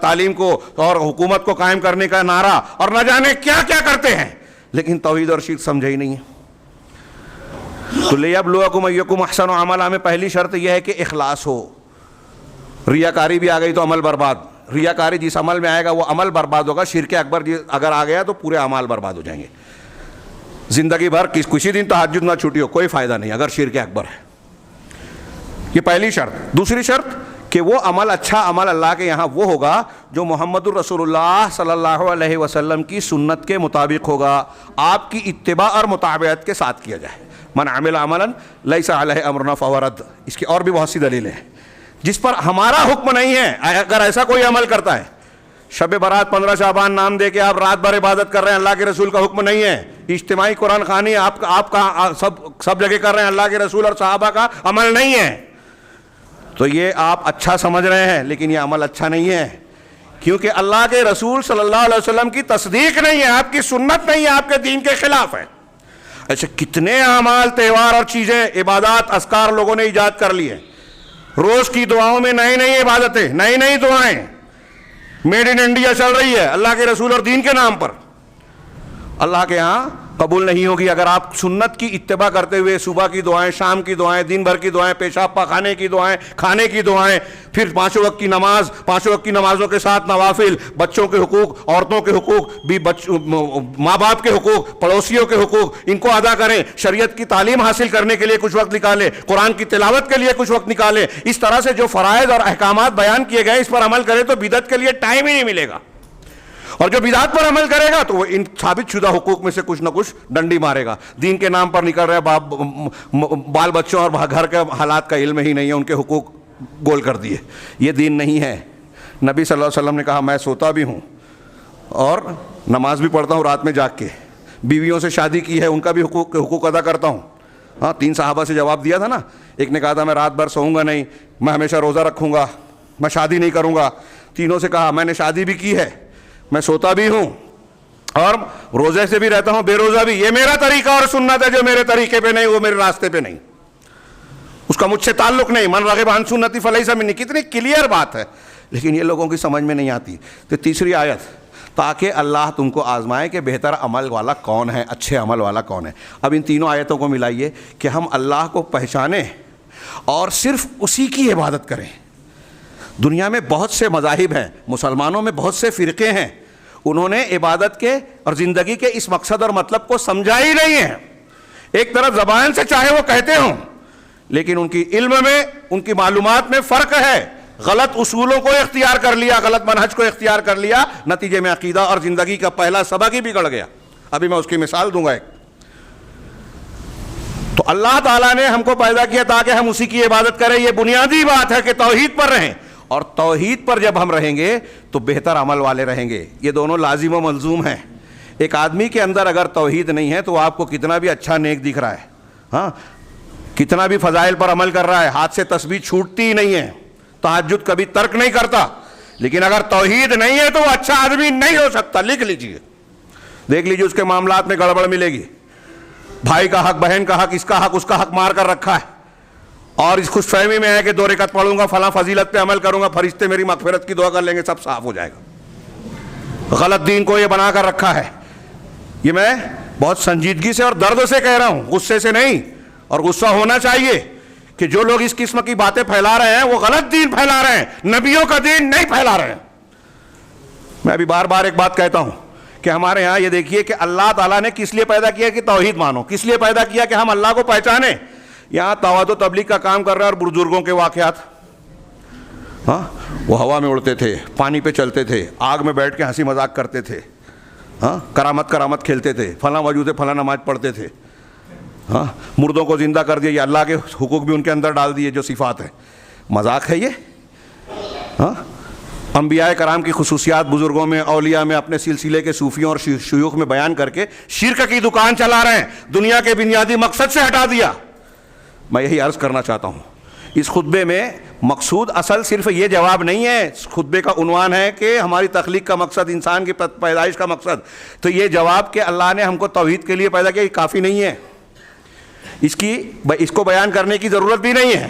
تعلیم کو اور حکومت کو قائم کرنے کا نعرہ، اور نہ جانے کیا کیا کرتے ہیں، لیکن توحید اور شرک سمجھے ہی نہیں ہے. تو لیبلوکم ایکم احسن عملا میں پہلی شرط یہ ہے کہ اخلاص ہو. ریاکاری بھی آ گئی تو عمل برباد. ریاکاری جس عمل میں آئے گا وہ عمل برباد ہوگا. شرک اکبر اگر آ گیا تو پورے اعمال برباد ہو جائیں گے. زندگی بھر کسی دن تہجد نہ چھوٹی ہو، کوئی فائدہ نہیں اگر شرک اکبر ہے. یہ پہلی شرط. دوسری شرط کہ وہ عمل، اچھا عمل اللہ کے یہاں وہ ہوگا جو محمد الرسول اللہ صلی اللہ علیہ وسلم کی سنت کے مطابق ہوگا، آپ کی اتباع اور مطابعت کے ساتھ کیا جائے. من عمل عملا لیس علیہ امرنا فہو رد. اس کی اور بھی بہت سی دلیلیں ہیں جس پر ہمارا حکم نہیں ہے. اگر ایسا کوئی عمل کرتا ہے، شب برات 15 شعبان نام دے کے آپ رات بھر عبادت کر رہے ہیں، اللہ کے رسول کا حکم نہیں ہے. اجتماعی قرآن خوانی آپ کا سب جگہ کر رہے ہیں، اللہ کے رسول اور صحابہ کا عمل نہیں ہے. تو یہ آپ اچھا سمجھ رہے ہیں لیکن یہ عمل اچھا نہیں ہے، کیونکہ اللہ کے رسول صلی اللہ علیہ وسلم کی تصدیق نہیں ہے، آپ کی سنت نہیں ہے، آپ کے دین کے خلاف ہے. ایسے کتنے اعمال، تہوار اور چیزیں، عبادات، اذکار لوگوں نے ایجاد کر لی ہیں. روز کی دعاؤں میں نئی نئی عبادتیں، نئی نئی دعائیں میڈ ان انڈیا چل رہی ہے اللہ کے رسول اور دین کے نام پر. اللہ کے ہاں قبول نہیں ہوگی. اگر آپ سنت کی اتباع کرتے ہوئے صبح کی دعائیں، شام کی دعائیں، دن بھر کی دعائیں، پیشاب پاخانے کی دعائیں، کھانے کی دعائیں، پھر 5 وقت کی نماز، 5 وقت کی نمازوں کے ساتھ نوافل، بچوں کے حقوق، عورتوں کے حقوق، ماں باپ کے حقوق، پڑوسیوں کے حقوق، ان کو ادا کریں. شریعت کی تعلیم حاصل کرنے کے لیے کچھ وقت نکالیں، قرآن کی تلاوت کے لیے کچھ وقت نکالیں. اس طرح سے جو فرائض اور احکامات بیان کیے گئے اس پر عمل کریں تو بدعت کے لیے ٹائم ہی نہیں ملے گا. اور جو بدعت پر عمل کرے گا تو وہ ان ثابت شدہ حقوق میں سے کچھ نہ کچھ ڈنڈی مارے گا. دین کے نام پر نکل رہے بال بچوں اور گھر کے حالات کا علم ہی نہیں ہے، ان کے حقوق گول کر دیے. یہ دین نہیں ہے. نبی صلی اللہ علیہ وسلم نے کہا میں سوتا بھی ہوں اور نماز بھی پڑھتا ہوں رات میں جاگ کے. بیویوں سے شادی کی ہے ان کا بھی حقوق ادا کرتا ہوں. ہاں 3 صحابہ سے جواب دیا تھا نا. ایک نے کہا تھا میں رات بھر سوؤں گا نہیں، میں ہمیشہ روزہ رکھوں گا، میں شادی نہیں کروں گا. تینوں سے کہا میں نے شادی بھی کی ہے، میں سوتا بھی ہوں اور روزے سے بھی رہتا ہوں، بے روزہ بھی. یہ میرا طریقہ اور سنت ہے، جو میرے طریقے پہ نہیں وہ میرے راستے پہ نہیں، اس کا مجھ سے تعلق نہیں. من رغب عن سنتی فلیس منی. کتنی کلیئر بات ہے، لیکن یہ لوگوں کی سمجھ میں نہیں آتی. تو تیسری آیت، تاکہ اللہ تم کو آزمائے کہ بہتر عمل والا کون ہے، اچھے عمل والا کون ہے. اب ان تینوں آیتوں کو ملائیے کہ ہم اللہ کو پہچانیں اور صرف اسی کی عبادت کریں. دنیا میں بہت سے مذاہب ہیں، مسلمانوں میں بہت سے فرقے ہیں، انہوں نے عبادت کے اور زندگی کے اس مقصد اور مطلب کو سمجھا ہی نہیں ہے. ایک طرف زبان سے چاہے وہ کہتے ہوں لیکن ان کی علم میں، ان کی معلومات میں فرق ہے. غلط اصولوں کو اختیار کر لیا، غلط منہج کو اختیار کر لیا، نتیجے میں عقیدہ اور زندگی کا پہلا سبق ہی بگڑ گیا. ابھی میں اس کی مثال دوں گا ایک. تو اللہ تعالیٰ نے ہم کو پیدا کیا تاکہ ہم اسی کی عبادت کریں. یہ بنیادی بات ہے کہ توحید پر رہیں، اور توحید پر جب ہم رہیں گے تو بہتر عمل والے رہیں گے. یہ دونوں لازم و ملزوم ہیں. ایک آدمی کے اندر اگر توحید نہیں ہے تو وہ آپ کو کتنا بھی اچھا نیک دکھ رہا ہے، ہاں، کتنا بھی فضائل پر عمل کر رہا ہے، ہاتھ سے تسبیح چھوٹتی ہی نہیں ہے، تہجد کبھی ترک نہیں کرتا، لیکن اگر توحید نہیں ہے تو وہ اچھا آدمی نہیں ہو سکتا. لکھ لیجئے، دیکھ لیجئے اس کے معاملات میں گڑبڑ ملے گی. بھائی کا حق، بہن کا حق، اس کا حق، اس کا حق مار کر رکھا ہے، اور اس خوش فہمی میں ہے کہ 2 رکعت پڑھوں گا، فلاں فضیلت پہ عمل کروں گا، فرشتے میری مغفرت کی دعا کر لیں گے، سب صاف ہو جائے گا. غلط دین کو یہ بنا کر رکھا ہے. یہ میں بہت سنجیدگی سے اور درد سے کہہ رہا ہوں، غصے سے نہیں. اور غصہ ہونا چاہیے کہ جو لوگ اس قسم کی باتیں پھیلا رہے ہیں وہ غلط دین پھیلا رہے ہیں، نبیوں کا دین نہیں پھیلا رہے ہیں. میں ابھی بار بار ایک بات کہتا ہوں کہ ہمارے ہاں یہ دیکھیے کہ اللہ تعالیٰ نے کس لیے پیدا کیا کہ توحید مانو، کس لیے پیدا کیا کہ ہم اللہ کو پہچانیں. یہاں دعوت و تبلیغ کا کام کر رہے ہیں، اور بزرگوں کے واقعات، ہاں، وہ ہوا میں اڑتے تھے، پانی پہ چلتے تھے، آگ میں بیٹھ کے ہنسی مذاق کرتے تھے، ہاں، کرامت کھیلتے تھے، فلاں وجود فلاں نماز پڑھتے تھے، ہاں، مردوں کو زندہ کر دیا، یہ اللہ کے حقوق بھی ان کے اندر ڈال دیے جو صفات ہیں. مذاق ہے یہ؟ ہاں، انبیاء کرام کی خصوصیات بزرگوں میں، اولیاء میں، اپنے سلسلے کے صوفیوں اور شیوخ میں بیان کر کے شرک کی دکان چلا رہے ہیں، دنیا کے بنیادی مقصد سے ہٹا دیا. میں یہی عرض کرنا چاہتا ہوں. اس خطبے میں مقصود اصل صرف یہ جواب نہیں ہے. خطبے کا عنوان ہے کہ ہماری تخلیق کا مقصد، انسان کی پیدائش کا مقصد. تو یہ جواب کہ اللہ نے ہم کو توحید کے لیے پیدا کیا، یہ کافی نہیں ہے. اس کو بیان کرنے کی ضرورت بھی نہیں ہے.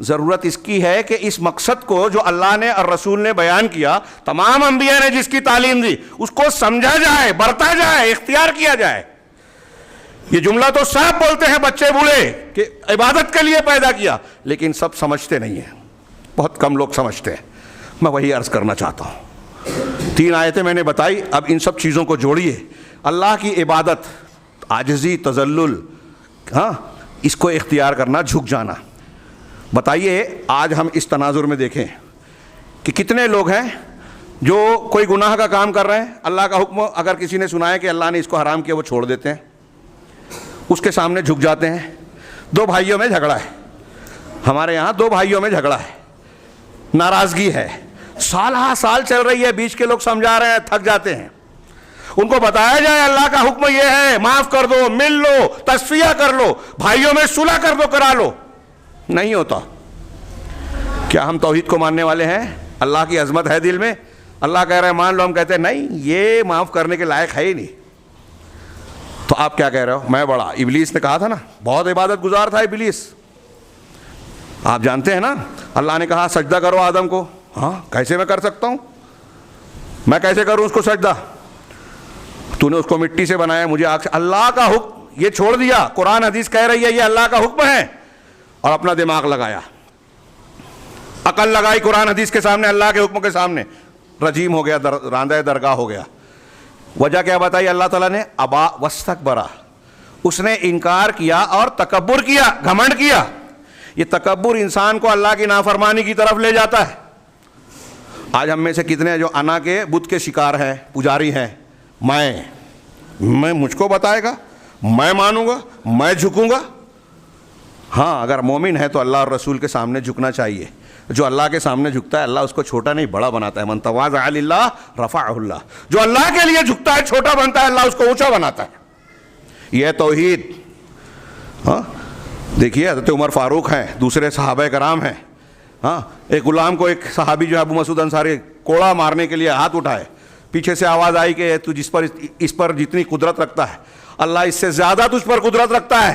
ضرورت اس کی ہے کہ اس مقصد کو جو اللہ نے اور رسول نے بیان کیا، تمام انبیاء نے جس کی تعلیم دی، اس کو سمجھا جائے، برتا جائے، اختیار کیا جائے. یہ جملہ تو سب بولتے ہیں بچے بوڑھے کہ عبادت کے لیے پیدا کیا، لیکن سب سمجھتے نہیں ہیں، بہت کم لوگ سمجھتے ہیں. میں وہی عرض کرنا چاہتا ہوں. 3 آیتیں میں نے بتائی، اب ان سب چیزوں کو جوڑیے. اللہ کی عبادت، عاجزی، تذلل، ہاں، اس کو اختیار کرنا، جھک جانا. بتائیے آج ہم اس تناظر میں دیکھیں کہ کتنے لوگ ہیں جو کوئی گناہ کا کام کر رہے ہیں، اللہ کا حکم اگر کسی نے سنا ہے کہ اللہ نے اس کو حرام کیا، وہ چھوڑ دیتے ہیں، اس کے سامنے جھک جاتے ہیں. 2 بھائیوں میں جھگڑا ہے، ہمارے یہاں 2 بھائیوں میں جھگڑا ہے، ناراضگی ہے، سال ہا سال چل رہی ہے، بیچ کے لوگ سمجھا رہے ہیں، تھک جاتے ہیں. ان کو بتایا جائے اللہ کا حکم یہ ہے، معاف کر دو، مل لو، تصفیہ کر لو، بھائیوں میں صلح کر دو، کرا لو. نہیں ہوتا. کیا ہم توحید کو ماننے والے ہیں؟ اللہ کی عظمت ہے دل میں؟ اللہ کہہ رہے ہیں مان لو، ہم کہتے ہیں نہیں، یہ معاف کرنے کے لائق ہے ہی نہیں. تو آپ کیا کہہ رہے ہو میں بڑا؟ ابلیس نے کہا تھا نا، بہت عبادت گزار تھا ابلیس، آپ جانتے ہیں نا. اللہ نے کہا سجدہ کرو آدم کو. ہاں، کیسے میں کر سکتا ہوں؟ میں کیسے کروں اس کو سجدہ؟ تو نے اس کو مٹی سے بنایا، مجھے آگ سے. اللہ کا حکم یہ چھوڑ دیا. قرآن حدیث کہہ رہی ہے یہ اللہ کا حکم ہے، اور اپنا دماغ لگایا، عقل لگائی قرآن حدیث کے سامنے، اللہ کے حکم کے سامنے، رجیم ہو گیا، راندہ درگاہ ہو گیا. وجہ کیا بتائی اللہ تعالیٰ نے؟ ابا واستکبر، اس نے انکار کیا اور تکبر کیا، گھمنڈ کیا. یہ تکبر انسان کو اللہ کی نافرمانی کی طرف لے جاتا ہے. آج ہم میں سے کتنے جو انا کے بت کے شکار ہیں، پجاری ہیں، میں مجھ کو بتائے گا، میں مانوں گا، میں جھکوں گا. ہاں، اگر مومن ہے تو اللہ اور رسول کے سامنے جھکنا چاہیے. جو اللہ کے سامنے جھکتا ہے اللہ اس کو چھوٹا نہیں بڑا بناتا ہے. من تواضع للہ رفعہ اللہ. جو اللہ کے لیے جھکتا ہے چھوٹا بنتا ہے، اللہ اس کو اونچا بناتا ہے. یہ توحید. ہاں، دیکھیے حضرت عمر فاروق ہیں، دوسرے صحابہ کرام ہیں. ہاں، ایک غلام کو ایک صحابی جو ہے ابو مسعود انصاری کوڑا مارنے کے لیے ہاتھ اٹھائے، پیچھے سے آواز آئی کہ تو اس پر جتنی قدرت رکھتا ہے اللہ اس سے زیادہ تجھ پر قدرت رکھتا ہے.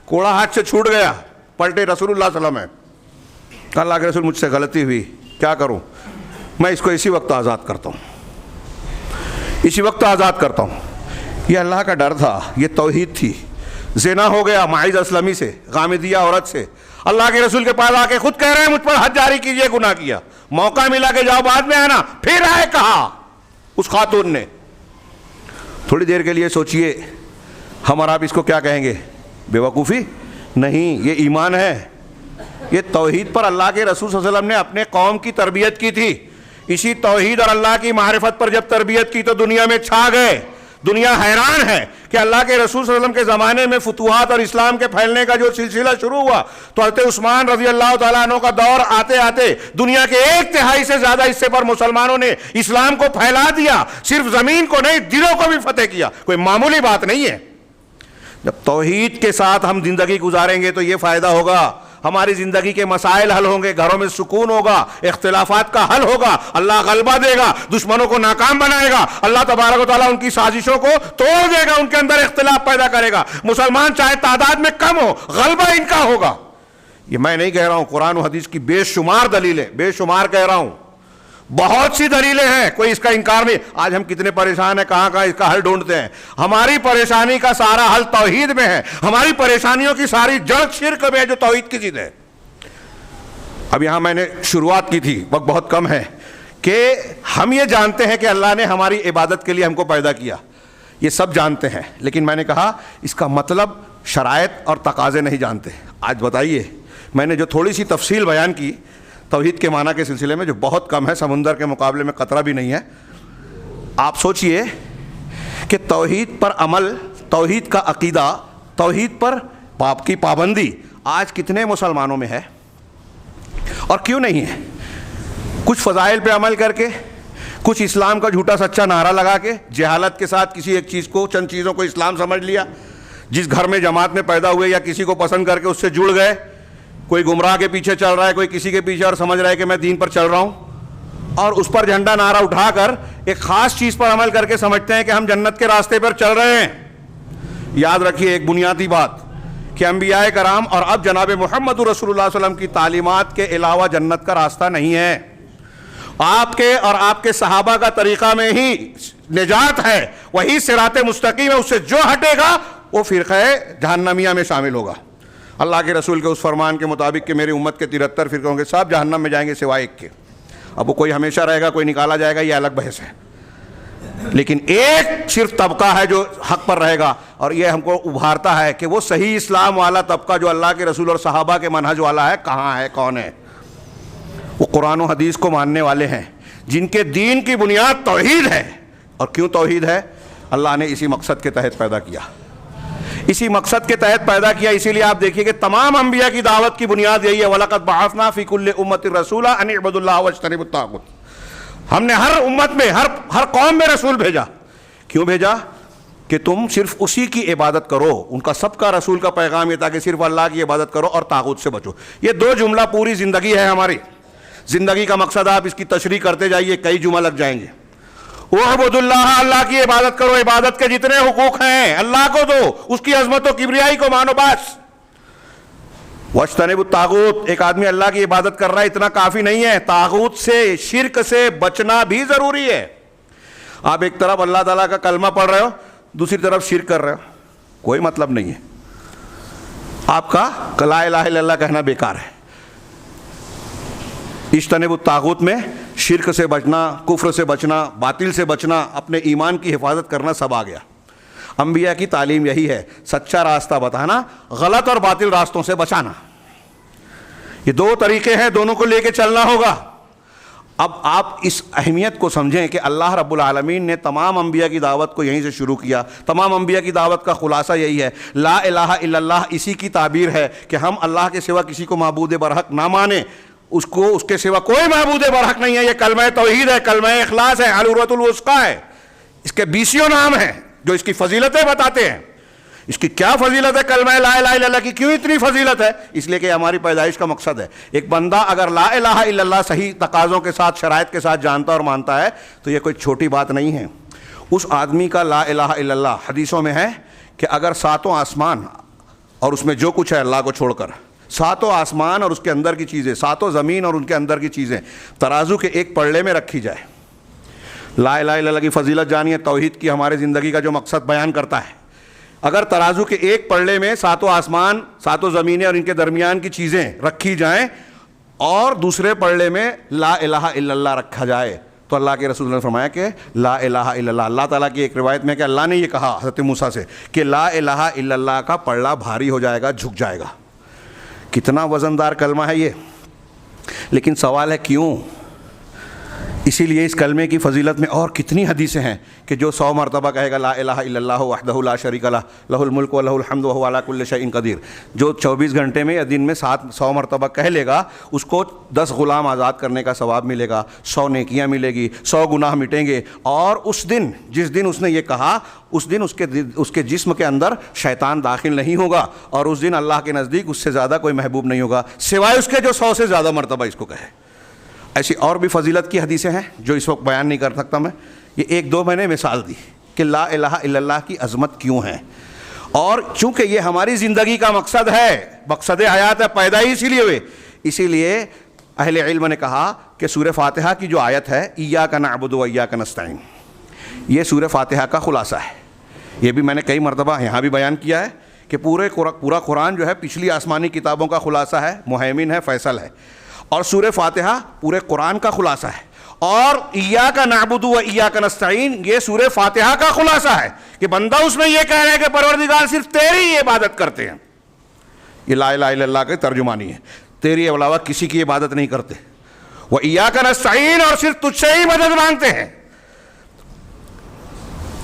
کوڑا ہاتھ سے چھوٹ گیا، پلٹے رسول اللہ صلی اللہ علیہ وسلم. اللہ کے رسول مجھ سے غلطی ہوئی، کیا کروں؟ میں اس کو اسی وقت آزاد کرتا ہوں، اسی وقت آزاد کرتا ہوں. یہ اللہ کا ڈر تھا، یہ توحید تھی. زنا ہو گیا معاذ اسلمی سے، غامدیہ عورت سے. اللہ کے رسول کے پاس آ کے خود کہہ رہے ہیں مجھ پر حد جاری کیجئے، گناہ کیا. موقع ملا کہ جاؤ بعد میں آنا، پھر آئے کہا اس خاتون نے. تھوڑی دیر کے لیے سوچئے، ہم اور آپ اس کو کیا کہیں گے؟ بے وقوفی؟ نہیں، یہ ایمان ہے. یہ توحید پر اللہ کے رسول صلی اللہ علیہ وسلم نے اپنے قوم کی تربیت کی تھی. اسی توحید اور اللہ کی معرفت پر جب تربیت کی تو دنیا میں چھا گئے. دنیا حیران ہے کہ اللہ کے رسول صلی اللہ علیہ وسلم کے زمانے میں فتوحات اور اسلام کے پھیلنے کا جو سلسلہ شروع ہوا تو حضرت عثمان رضی اللہ تعالیٰ عنہ کا دور آتے آتے دنیا کے 1/3 سے زیادہ حصے پر مسلمانوں نے اسلام کو پھیلا دیا. صرف زمین کو نہیں، دلوں کو بھی فتح کیا. کوئی معمولی بات نہیں ہے. جب توحید کے ساتھ ہم زندگی گزاریں گے تو یہ فائدہ ہوگا، ہماری زندگی کے مسائل حل ہوں گے، گھروں میں سکون ہوگا، اختلافات کا حل ہوگا، اللہ غلبہ دے گا، دشمنوں کو ناکام بنائے گا، اللہ تبارک و تعالیٰ ان کی سازشوں کو توڑ دے گا، ان کے اندر اختلاف پیدا کرے گا. مسلمان چاہے تعداد میں کم ہو، غلبہ ان کا ہوگا. یہ میں نہیں کہہ رہا ہوں، قرآن و حدیث کی بے شمار دلیلیں، بے شمار کہہ رہا ہوں، بہت سی دلیلیں ہیں، کوئی اس کا انکار نہیں. آج ہم کتنے پریشان ہیں، کہاں اس کا حل ڈھونڈتے ہیں. ہماری پریشانی کا سارا حل توحید میں ہے. ہماری پریشانیوں کی ساری جڑ شرک میں ہے جو توحید کی چیز ہے. اب یہاں میں نے شروعات کی تھی، وقت بہت کم ہے، کہ ہم یہ جانتے ہیں کہ اللہ نے ہماری عبادت کے لیے ہم کو پیدا کیا، یہ سب جانتے ہیں، لیکن میں نے کہا اس کا مطلب شرائط اور تقاضے نہیں جانتے. آج بتائیے، میں نے جو تھوڑی سی تفصیل بیان کی توحید کے معنی کے سلسلے میں، جو بہت کم ہے، سمندر کے مقابلے میں قطرہ بھی نہیں ہے. آپ سوچئے کہ توحید پر عمل، توحید کا عقیدہ، توحید پر پاپ کی پابندی آج کتنے مسلمانوں میں ہے اور کیوں نہیں ہے؟ کچھ فضائل پہ عمل کر کے، کچھ اسلام کا جھوٹا سچا نعرہ لگا کے، جہالت کے ساتھ کسی ایک چیز کو، چند چیزوں کو اسلام سمجھ لیا. جس گھر میں جماعت میں پیدا ہوئے یا کسی کو پسند کر کے اس سے جڑ گئے. کوئی گمراہ کے پیچھے چل رہا ہے، کوئی کسی کے پیچھے اور سمجھ رہا ہے کہ میں دین پر چل رہا ہوں، اور اس پر جھنڈا نعرہ اٹھا کر ایک خاص چیز پر عمل کر کے سمجھتے ہیں کہ ہم جنت کے راستے پر چل رہے ہیں. یاد رکھیے ایک بنیادی بات کہ انبیاء کرام اور اب جناب محمد رسول اللہ صلی اللہ علیہ وسلم کی تعلیمات کے علاوہ جنت کا راستہ نہیں ہے. آپ کے اور آپ کے صحابہ کا طریقہ میں ہی نجات ہے، وہی صراط مستقیم ہے. اس سے جو ہٹے گا وہ فرقہ جہنمیہ میں شامل ہوگا. اللہ کے رسول کے اس فرمان کے مطابق کہ میری امت کے 73 فرقے ہوں گے، سب جہنم میں جائیں گے سوائے ایک کے. اب وہ کوئی ہمیشہ رہے گا، کوئی نکالا جائے گا، یہ الگ بحث ہے. لیکن ایک صرف طبقہ ہے جو حق پر رہے گا، اور یہ ہم کو ابھارتا ہے کہ وہ صحیح اسلام والا طبقہ جو اللہ کے رسول اور صحابہ کے منہج والا ہے کہاں ہے، کون ہے؟ وہ قرآن و حدیث کو ماننے والے ہیں، جن کے دین کی بنیاد توحید ہے. اور کیوں توحید ہے؟ اللہ نے اسی مقصد کے تحت پیدا کیا، اسی مقصد کے تحت پیدا کیا. اسی لیے آپ دیکھیے کہ تمام انبیاء کی دعوت کی بنیاد یہی ہے، وَلَقَدْ بَعَثْنَا فِي كُلِّ أُمَّةٍ رَسُولًا أَنِ اعْبُدُوا اللَّهَ وَاجْتَنِبُوا الطَّاغُوتَ. ہم نے ہر امت میں، ہر قوم میں رسول بھیجا. کیوں بھیجا؟ کہ تم صرف اسی کی عبادت کرو. ان کا سب کا رسول کا پیغام یہ تھا کہ صرف اللہ کی عبادت کرو اور طاغوت سے بچو. یہ دو جملہ پوری زندگی ہے ہماری. زندگی کا مقصد آپ اس کی تشریح کرتے جائیے، کئی جمعہ لگ جائیں گے. وَاعْبُدُوا اللَّهَ، اللہ کی عبادت کرو. عبادت کے جتنے حقوق ہیں اللہ کو دو، اس کی عظمت و کبریائی کو مانو بس. وَاجْتَنِبُوا الطَّاغُوتَ، ایک آدمی اللہ کی عبادت کر رہا ہے اتنا کافی نہیں ہے، طاغوت سے، شرک سے بچنا بھی ضروری ہے. آپ ایک طرف اللہ تعالیٰ کا کلمہ پڑھ رہے ہو، دوسری طرف شرک کر رہے ہو، کوئی مطلب نہیں ہے. آپ کا لا الہ الا اللہ کہنا بیکار ہے. اجتنبوا الطاغوت میں شرک سے بچنا، کفر سے بچنا، باطل سے بچنا، اپنے ایمان کی حفاظت کرنا سب آ گیا. انبیاء کی تعلیم یہی ہے، سچا راستہ بتانا، غلط اور باطل راستوں سے بچانا. یہ دو طریقے ہیں، دونوں کو لے کے چلنا ہوگا. اب آپ اس اہمیت کو سمجھیں کہ اللہ رب العالمین نے تمام انبیاء کی دعوت کو یہیں سے شروع کیا. تمام انبیاء کی دعوت کا خلاصہ یہی ہے، لا الہ الا اللہ اسی کی تعبیر ہے کہ ہم اللہ کے سوا کسی کو معبود برحق نہ مانیں، اس کے سوا کوئی معبود برحق نہیں ہے. یہ کلمہ توحید ہے، کلمہ اخلاص ہے، العروۃ الوثقیٰ ہے. اس کے 20 نام ہیں جو اس کی فضیلتیں بتاتے ہیں. اس کی کیا فضیلت ہے کلمہ لا الہ الا اللہ کی؟ کیوں اتنی فضیلت ہے؟ اس لیے کہ ہماری پیدائش کا مقصد ہے. ایک بندہ اگر لا الہ الا اللہ صحیح تقاضوں کے ساتھ، شرائط کے ساتھ جانتا اور مانتا ہے تو یہ کوئی چھوٹی بات نہیں ہے. اس آدمی کا لا الہ الا اللہ، حدیثوں میں ہے کہ اگر 7 آسمان اور اس میں جو کچھ ہے اللہ کو چھوڑ کر، 7 آسمان اور اس کے اندر کی چیزیں، 7 زمین اور ان کے اندر کی چیزیں ترازو کے ایک پلڑے میں رکھی جائے. لا الہ الا اللہ کی فضیلت جانیے، توحید کی ہمارے زندگی کا جو مقصد بیان کرتا ہے. اگر ترازو کے ایک پلڑے میں 7 آسمان، 7 زمینیں اور ان کے درمیان کی چیزیں رکھی جائیں اور دوسرے پلڑے میں لا الہ الا اللہ رکھا جائے تو اللہ کے رسول نے فرمایا کہ لا الہ الا اللہ، اللہ تعالیٰ کی ایک روایت میں کہ اللہ نے یہ کہا حضرت موسیٰ سے کہ لا الہ الا اللہ کا پلڑا بھاری ہو جائے گا، جھک جائے گا. کتنا وزندار کلمہ ہے یہ. لیکن سوال ہے کیوں؟ اسی لیے اس کلمے کی فضیلت میں اور کتنی حدیثیں ہیں کہ جو 100 مرتبہ کہے گا لا الہ الا اللہ وحدہ لا شریک لہ لہ الملک و لہ الحمد وہو علی کل شیء قدیر، جو 24 گھنٹے میں یا دن میں 100 مرتبہ کہہ لے گا اس کو 10 غلام آزاد کرنے کا ثواب ملے گا، 100 نیکیاں ملے گی، 100 گناہ مٹیں گے. اور اس دن جس دن اس نے یہ کہا اس دن اس کے جسم کے اندر شیطان داخل نہیں ہوگا، اور اس دن اللہ کے نزدیک اس سے زیادہ کوئی محبوب نہیں ہوگا سوائے اس کے جو 100 سے زیادہ مرتبہ اس کو کہے. ایسی اور بھی فضیلت کی حدیثیں ہیں جو اس وقت بیان نہیں کر سکتا میں. یہ 1-2 میں نے مثال دی کہ لا الہ الا اللہ کی عظمت کیوں ہے. اور چونکہ یہ ہماری زندگی کا مقصد ہے، مقصد حیات ہے، پیدا ہی اسی لیے ہوئے، اسی لیے اہل علم نے کہا کہ سورہ فاتحہ کی جو آیت ہے ایاک نعبد و ایاک نستعین، یہ سورہ فاتحہ کا خلاصہ ہے. یہ بھی میں نے کئی مرتبہ یہاں بھی بیان کیا ہے کہ پورا قرآن جو ہے پچھلی آسمانی کتابوں کا خلاصہ ہے، مہیمن ہے، فیصل ہے، اور سورہ فاتحہ پورے قرآن کا خلاصہ ہے. اور ایاک نعبد و ایاک نستعین یہ سورہ فاتحہ کا خلاصہ ہے کہ بندہ اس میں یہ کہہ رہا ہے کہ پروردگار صرف تیری ہی عبادت کرتے ہیں. یہ لا الہ الا اللہ کی ترجمانی ہے، تیری علاوہ کسی کی عبادت نہیں کرتے. و ایاک نستعین، اور صرف تجھ سے ہی مدد مانگتے ہیں،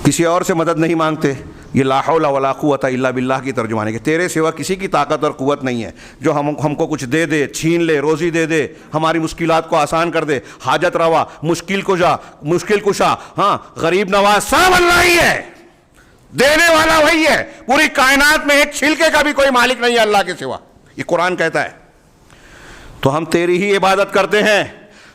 کسی اور سے مدد نہیں مانگتے. یہ لا حول ولا قوت الا باللہ کی ترجمانی کہ تیرے سوا کسی کی طاقت اور قوت نہیں ہے جو ہم کو کچھ دے دے، چھین لے، روزی دے دے، ہماری مشکلات کو آسان کر دے، حاجت روا، مشکل کشا، ہاں غریب نواز، سب اللہ ہی ہے، دینے والا وہی ہے. پوری کائنات میں ایک چھلکے کا بھی کوئی مالک نہیں ہے اللہ کے سوا، یہ قرآن کہتا ہے. تو ہم تیری ہی عبادت کرتے ہیں.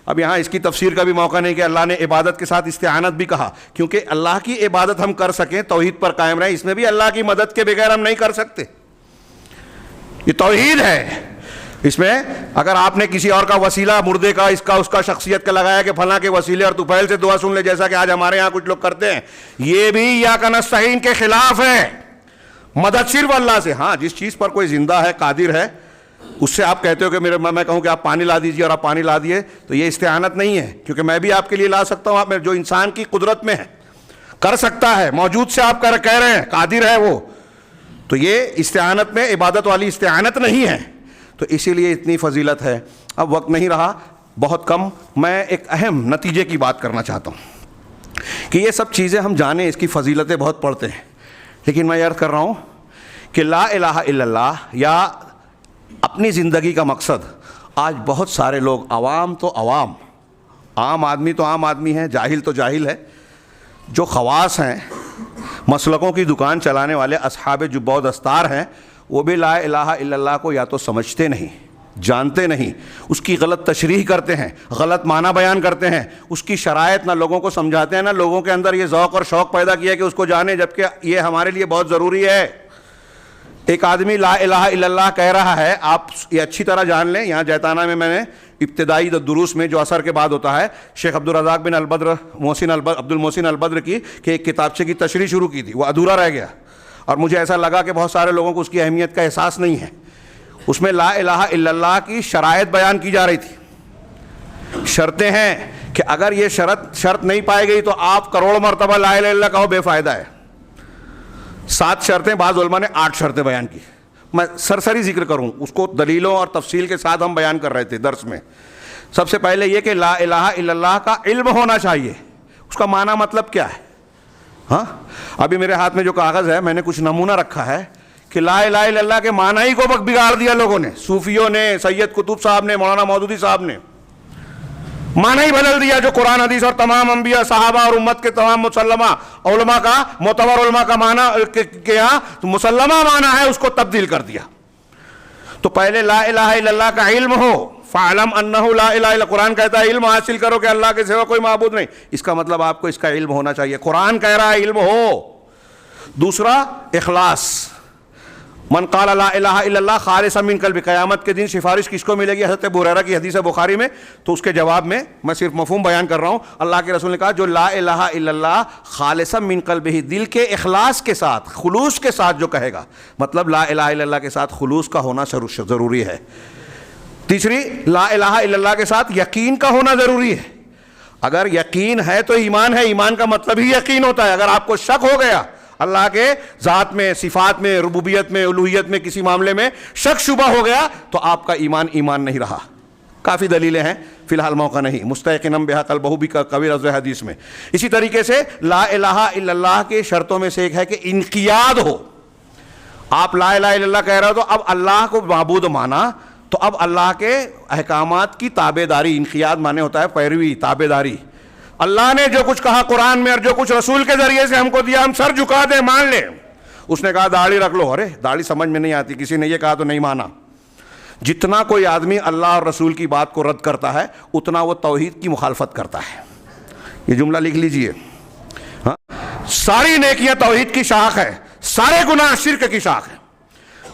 اب یہاں اس کی تفسیر کا بھی موقع نہیں کہ اللہ نے عبادت کے ساتھ استعانت بھی کہا، کیونکہ اللہ کی عبادت ہم کر سکیں، توحید پر قائم رہیں، اس میں بھی اللہ کی مدد کے بغیر ہم نہیں کر سکتے. یہ توحید ہے. اس میں اگر آپ نے کسی اور کا وسیلہ، مردے کا، اس کا شخصیت کا لگایا کہ فلاں کے وسیلے اور طفیل سے دعا سن لے، جیسا کہ آج ہمارے یہاں کچھ لوگ کرتے ہیں، یہ بھی ایاک نستعین کے خلاف ہے. مدد صرف اللہ سے. ہاں جس چیز پر کوئی زندہ ہے، قادر ہے، اس سے آپ کہتے ہو کہ میں کہوں کہ آپ پانی لا دیجئے اور آپ پانی لا دیے، تو یہ استعانت نہیں ہے، کیونکہ میں بھی آپ کے لیے لا سکتا ہوں. آپ جو انسان کی قدرت میں ہے کر سکتا ہے، موجود سے آپ کہہ رہے ہیں قادر ہے وہ، تو یہ استعانت میں عبادت والی استعانت نہیں ہے. تو اسی لیے اتنی فضیلت ہے. اب وقت نہیں رہا، بہت کم. میں ایک اہم نتیجے کی بات کرنا چاہتا ہوں کہ یہ سب چیزیں ہم جانیں، اس کی فضیلتیں بہت پڑھتے ہیں، لیکن میں عرض کر رہا ہوں کہ لا الہ الا اللہ یا اپنی زندگی کا مقصد آج بہت سارے لوگ، عوام تو عام آدمی تو عام آدمی ہے، جاہل تو جاہل ہے، جو خواص ہیں، مسلکوں کی دکان چلانے والے اصحاب جبہ و دستار ہیں، وہ بھی لا الہ الا اللہ کو یا تو سمجھتے نہیں، جانتے نہیں، اس کی غلط تشریح کرتے ہیں، غلط معنی بیان کرتے ہیں، اس کی شرائط نہ لوگوں کو سمجھاتے ہیں، نہ لوگوں کے اندر یہ ذوق اور شوق پیدا کیا کہ اس کو جانیں، جبکہ یہ ہمارے لیے بہت ضروری ہے. ایک آدمی لا الہ الا اللہ کہہ رہا ہے، آپ یہ اچھی طرح جان لیں. یہاں جیتانہ میں نے ابتدائی دروس میں جو عصر کے بعد ہوتا ہے، شیخ عبدالرزاق بن عبد المحسن البدر کی کہ ایک کتابچے کی تشریح شروع کی تھی، وہ ادھورا رہ گیا، اور مجھے ایسا لگا کہ بہت سارے لوگوں کو اس کی اہمیت کا احساس نہیں ہے. اس میں لا الہ الا اللہ کی شرائط بیان کی جا رہی تھی. شرطیں ہیں کہ اگر یہ شرط نہیں پائی گئی تو آپ کروڑ مرتبہ لا الہ الا اللہ کہو، بے فائدہ ہے. 7 شرطیں، بعض علماء نے 8 شرطیں بیان کی. میں سرسری ذکر کروں، اس کو دلیلوں اور تفصیل کے ساتھ ہم بیان کر رہے تھے درس میں. سب سے پہلے یہ کہ لا الہ الا اللہ کا علم ہونا چاہیے. اس کا معنی مطلب کیا ہے؟ ہاں ابھی میرے ہاتھ میں جو کاغذ ہے، میں نے کچھ نمونہ رکھا ہے کہ لا الہ الا اللہ کے معنی ہی کو بگاڑ دیا لوگوں نے، صوفیوں نے، سید قطب صاحب نے، مولانا مودودی صاحب نے معنی ہی بدل دیا. جو قرآن حدیث اور تمام انبیاء، صحابہ اور امت کے تمام مسلمہ علماء کا، معتبر علماء کا معنی کے یہاں مسلمہ معنی ہے، اس کو تبدیل کر دیا. تو پہلے لا الہ الا اللہ کا علم ہو. فَعْلَمْ أَنَّهُ لَا إِلَهَ إِلَّا، قرآن کہتا ہے علم حاصل کرو کہ اللہ کے سوا کوئی معبود نہیں. اس کا مطلب آپ کو اس کا علم ہونا چاہیے. قرآن کہہ رہا ہے علم ہو. دوسرا اخلاص. من قال لا الہ الا اللہ خالصا من قلب، قیامت کے دن سفارش کس کو ملے گی؟ حضرت ابو ہریرہ کی حدیث ہے بخاری میں. تو اس کے جواب میں صرف مفہوم بیان کر رہا ہوں. اللہ کے رسول نے کہا جو لا الہ الا اللہ خالصا من قلبہ، دل کے اخلاص کے ساتھ، خلوص کے ساتھ جو کہے گا، مطلب لا الہ الا اللہ کے ساتھ خلوص کا ہونا ضروری ہے. تیسری، لا الہ الا اللہ کے ساتھ یقین کا ہونا ضروری ہے. اگر یقین ہے تو ایمان ہے. ایمان کا مطلب ہی یقین ہوتا ہے. اگر آپ کو شک ہو گیا اللہ کے ذات میں، صفات میں، ربوبیت میں، الوہیت میں کسی معاملے میں شک شبہ ہو گیا تو آپ کا ایمان نہیں رہا۔ کافی دلیلیں ہیں، فی الحال موقع نہیں۔ مستيقنا بها قلبه بھی قوی لفظ حدیث میں۔ اسی طریقے سے لا الہ الا اللہ کے شرطوں میں سے ایک ہے کہ انقیاد ہو۔ آپ لا الہ الا اللہ کہہ رہے ہو تو اب اللہ کو معبود مانا تو اب اللہ کے احکامات کی تابع داری، انقیاد مانے ہوتا ہے پیروی، تابع داری۔ اللہ نے جو کچھ کہا قرآن میں اور جو کچھ رسول کے ذریعے سے ہم کو دیا ہم سر جھکا دیں، مان لیں۔ اس نے کہا داڑھی رکھ لو، ارے داڑھی سمجھ میں نہیں آتی، کسی نے یہ کہا تو نہیں مانا۔ جتنا کوئی آدمی اللہ اور رسول کی بات کو رد کرتا ہے اتنا وہ توحید کی مخالفت کرتا ہے۔ یہ جملہ لکھ لیجئے، ہاں، ساری نیکیاں توحید کی شاخ ہے، سارے گناہ شرک کی شاخ ہے۔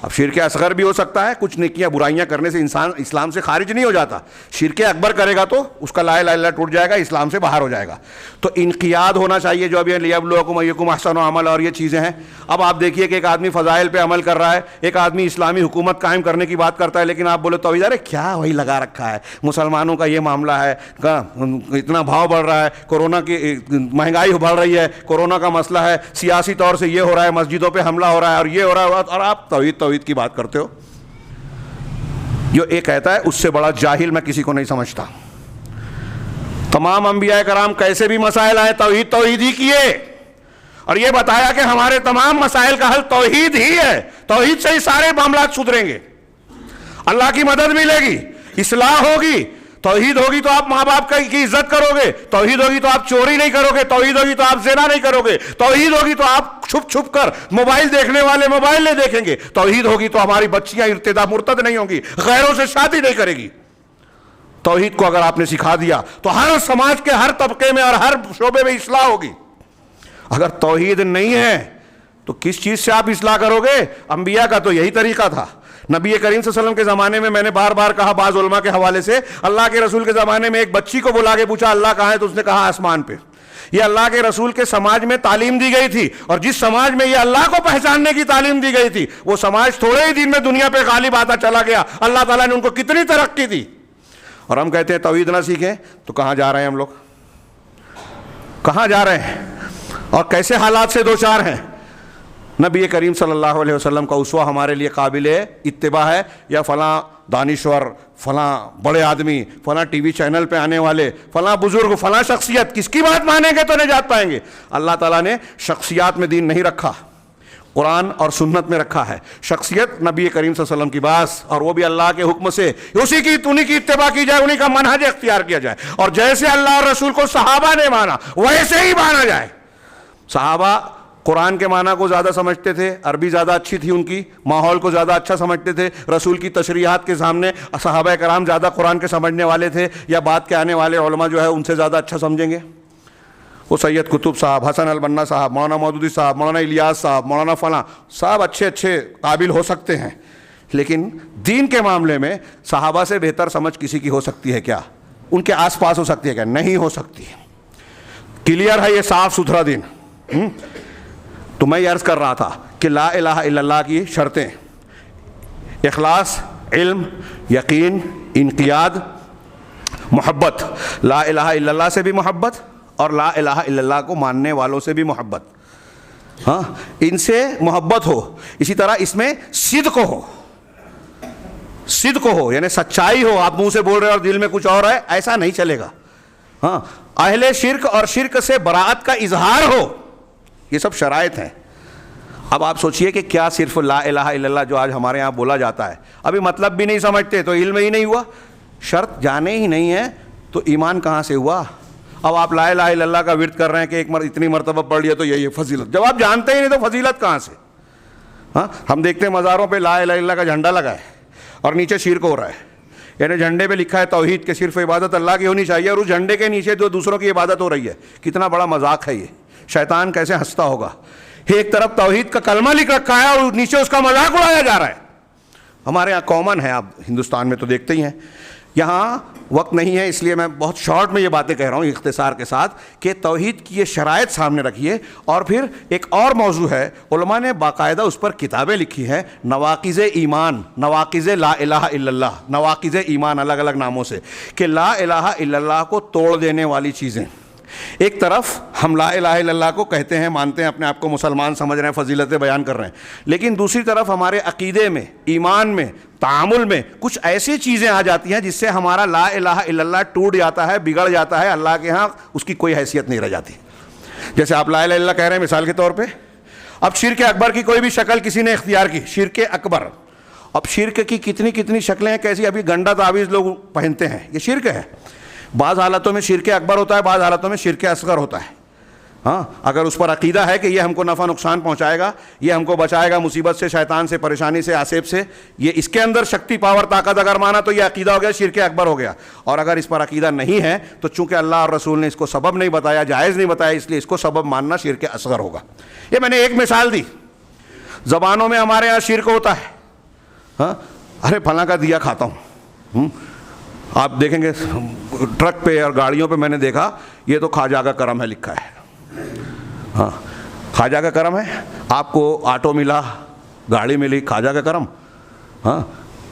اب شرک اصغر بھی ہو سکتا ہے، کچھ نیکیاں برائیاں کرنے سے انسان اسلام سے خارج نہیں ہو جاتا۔ شرک اکبر کرے گا تو اس کا لا الہ الا اللہ ٹوٹ جائے گا، اسلام سے باہر ہو جائے گا۔ تو انقیاد ہونا چاہیے، جو ابھی لیبلوکم ایکم احسن عمل اور یہ چیزیں ہیں۔ اب آپ دیکھیے کہ ایک آدمی فضائل پہ عمل کر رہا ہے، ایک آدمی اسلامی حکومت قائم کرنے کی بات کرتا ہے، لیکن آپ بولے توحید، ارے کیا وہی لگا رکھا ہے، مسلمانوں کا یہ معاملہ ہے، اتنا بھاؤ بڑھ رہا ہے، کورونا کی مہنگائی بڑھ رہی ہے، کورونا کا مسئلہ ہے، سیاسی طور سے یہ ہو رہا ہے، مسجدوں پہ حملہ ہو رہا ہے اور یہ ہو رہا ہے، اور آپ توحید کی بات کرتے ہو۔ جو ایک کہتا ہے اس سے بڑا جاہل میں کسی کو نہیں سمجھتا۔ تمام انبیاء کرام کیسے بھی مسائل آئے توحید ہی کیے، اور یہ بتایا کہ ہمارے تمام مسائل کا حل توحید ہی ہے، توحید سے ہی سارے معاملات سدھریں گے، اللہ کی مدد ملے گی، اصلاح ہوگی۔ توحید ہوگی تو آپ ماں باپ کی عزت کرو گے، توحید ہوگی تو آپ چوری نہیں کرو گے، توحید ہوگی تو آپ زنا نہیں کرو گے، توحید ہوگی تو آپ چھپ چھپ کر موبائل دیکھنے والے موبائل نہیں دیکھیں گے، توحید ہوگی تو ہماری بچیاں ارتداد مرتد نہیں ہوں گی، غیروں سے شادی نہیں کرے گی۔ توحید کو اگر آپ نے سکھا دیا تو ہر سماج کے ہر طبقے میں اور ہر شعبے میں اصلاح ہوگی۔ اگر توحید نہیں ہے تو کس چیز سے آپ اصلاح کرو گے؟ انبیاء کا تو یہی طریقہ تھا۔ نبی کریم صلی اللہ علیہ وسلم کے زمانے میں نے بار بار کہا بعض علماء کے حوالے سے، اللہ کے رسول کے زمانے میں ایک بچی کو بلا کے پوچھا اللہ کہاں ہے تو اس نے کہا آسمان پہ۔ یہ اللہ کے رسول کے سماج میں تعلیم دی گئی تھی، اور جس سماج میں یہ اللہ کو پہچاننے کی تعلیم دی گئی تھی وہ سماج تھوڑے ہی دن میں دنیا پہ غالب آتا چلا گیا۔ اللہ تعالیٰ نے ان کو کتنی ترقی دی، اور ہم کہتے ہیں توحید نہ سیکھیں تو کہاں جا رہے ہیں ہم لوگ، کہاں جا رہے ہیں اور کیسے حالات سے دوچار ہیں۔ نبی کریم صلی اللہ علیہ وسلم کا اسوہ ہمارے لیے قابل اتباع ہے، یا فلاں دانشور، فلاں بڑے آدمی، فلاں ٹی وی چینل پہ آنے والے، فلاں بزرگ، فلاں شخصیت، کس کی بات مانیں گے تو نجات پائیں گے؟ اللہ تعالیٰ نے شخصیات میں دین نہیں رکھا، قرآن اور سنت میں رکھا ہے۔ شخصیت نبی کریم صلی اللہ علیہ وسلم کی بات، اور وہ بھی اللہ کے حکم سے، انہی کی اتباع کی جائے، انہی کا منہج اختیار کیا جائے، اور جیسے اللہ اور رسول کو صحابہ نے مانا ویسے ہی مانا جائے۔ صحابہ قرآن کے معنی کو زیادہ سمجھتے تھے، عربی زیادہ اچھی تھی ان کی، ماحول کو زیادہ اچھا سمجھتے تھے، رسول کی تشریحات کے سامنے صحابہ کرام زیادہ قرآن کے سمجھنے والے تھے، یا بعد کے آنے والے علماء جو ہے ان سے زیادہ اچھا سمجھیں گے؟ وہ سید قطب صاحب، حسن البنا صاحب، مولانا مودودی صاحب، مولانا الیاس صاحب، مولانا فلاں صاحب اچھے قابل ہو سکتے ہیں، لیکن دین کے معاملے میں صحابہ سے بہتر سمجھ کسی کی ہو سکتی ہے کیا؟ ان کے آس پاس ہو سکتی ہے کیا؟ نہیں ہو سکتی۔ کلیئر ہے یہ صاف ستھرا دین۔ تو میں یہ عرض کر رہا تھا کہ لا الہ الا اللہ کی شرطیں: اخلاص، علم، یقین، انقیاد، محبت۔ لا الہ الا اللہ سے بھی محبت اور لا الہ الا اللہ کو ماننے والوں سے بھی محبت، ہاں، ان سے محبت ہو۔ اسی طرح اس میں صدق ہو، صدق ہو یعنی سچائی ہو، آپ منہ سے بول رہے ہیں اور دل میں کچھ اور ہے، ایسا نہیں چلے گا۔ ہاں، اہل شرک اور شرک سے براءت کا اظہار ہو، یہ سب شرائط ہیں۔ اب آپ سوچئے کہ کیا صرف لا الہ الا اللہ جو آج ہمارے ہاں بولا جاتا ہے ابھی مطلب بھی نہیں سمجھتے تو علم ہی نہیں ہوا، شرط جانے ہی نہیں ہے تو ایمان کہاں سے ہوا؟ اب آپ لا الہ الا اللہ کا ورد کر رہے ہیں کہ ایک اتنی مرتبہ پڑھ لیا تو یہی ہے فضیلت، جب آپ جانتے ہی نہیں تو فضیلت کہاں سے؟ ہاں، ہم دیکھتے ہیں مزاروں پہ لا الہ الا اللہ کا جھنڈا لگا ہے اور نیچے شرک ہو رہا ہے، یعنی جھنڈے پہ لکھا ہے توحید کہ صرف عبادت اللہ کی ہونی چاہیے، اور اس جھنڈے کے نیچے جو دوسروں کی عبادت ہو رہی ہے، کتنا بڑا مذاق ہے یہ! شیطان کیسے ہنستا ہوگا، ایک طرف توحید کا کلمہ لکھ رکھا ہے اور نیچے اس کا مذاق اڑایا جا رہا ہے۔ ہمارے یہاں کامن ہے، آپ ہندوستان میں تو دیکھتے ہی ہیں۔ یہاں وقت نہیں ہے اس لیے میں بہت شارٹ میں یہ باتیں کہہ رہا ہوں اختصار کے ساتھ کہ توحید کی یہ شرائط سامنے رکھیے، اور پھر ایک اور موضوع ہے، علماء نے باقاعدہ اس پر کتابیں لکھی ہیں، نواقض ایمان، نواقض لا الہ الا اللہ، نواقض ایمان الگ الگ ناموں سے، کہ لا الہ الا اللہ کو توڑ دینے والی چیزیں، ایک طرف ہم لا الہ الا اللہ کو کہتے ہیں، مانتے ہیں، اپنے آپ کو مسلمان سمجھ رہے ہیں، فضیلتیں بیان کر رہے ہیں، لیکن دوسری طرف ہمارے عقیدے میں، ایمان میں، تعامل میں کچھ ایسی چیزیں آ جاتی ہیں جس سے ہمارا لا الہ الا اللہ ٹوٹ جاتا ہے، بگڑ جاتا ہے، اللہ کے ہاں اس کی کوئی حیثیت نہیں رہ جاتی۔ جیسے آپ لا الہ الا اللہ کہہ رہے ہیں مثال کے طور پہ، اب شرک اکبر کی کوئی بھی شکل کسی نے اختیار کی، شرک اکبر، اب شرک کی کتنی کتنی شکلیں ہیں، کیسی، ابھی گنڈا تعویذ لوگ پہنتے ہیں، یہ شرک ہے۔ بعض حالتوں میں شرک اکبر ہوتا ہے، بعض حالتوں میں شرک اصغر ہوتا ہے۔ ہاں، اگر اس پر عقیدہ ہے کہ یہ ہم کو نفع نقصان پہنچائے گا، یہ ہم کو بچائے گا مصیبت سے، شیطان سے، پریشانی سے، آسیب سے، یہ اس کے اندر شکتی، پاور، طاقت اگر مانا تو یہ عقیدہ ہو گیا، شرک اکبر ہو گیا۔ اور اگر اس پر عقیدہ نہیں ہے تو چونکہ اللہ اور رسول نے اس کو سبب نہیں بتایا، جائز نہیں بتایا، اس لیے اس کو سبب ماننا شرک اصغر ہوگا۔ یہ میں نے ایک مثال دی۔ زبانوں میں ہمارے یہاں شرک ہوتا ہے، ہاں، ارے پھلاں کا دیا کھاتا ہوں، آپ دیکھیں گے ٹرک پہ اور گاڑیوں پہ میں نے دیکھا یہ تو خواجہ کا کرم ہے لکھا ہے۔ ہاں، خواجہ کا کرم ہے، آپ کو آٹو ملا، گاڑی ملی، خواجہ کا کرم۔ ہاں،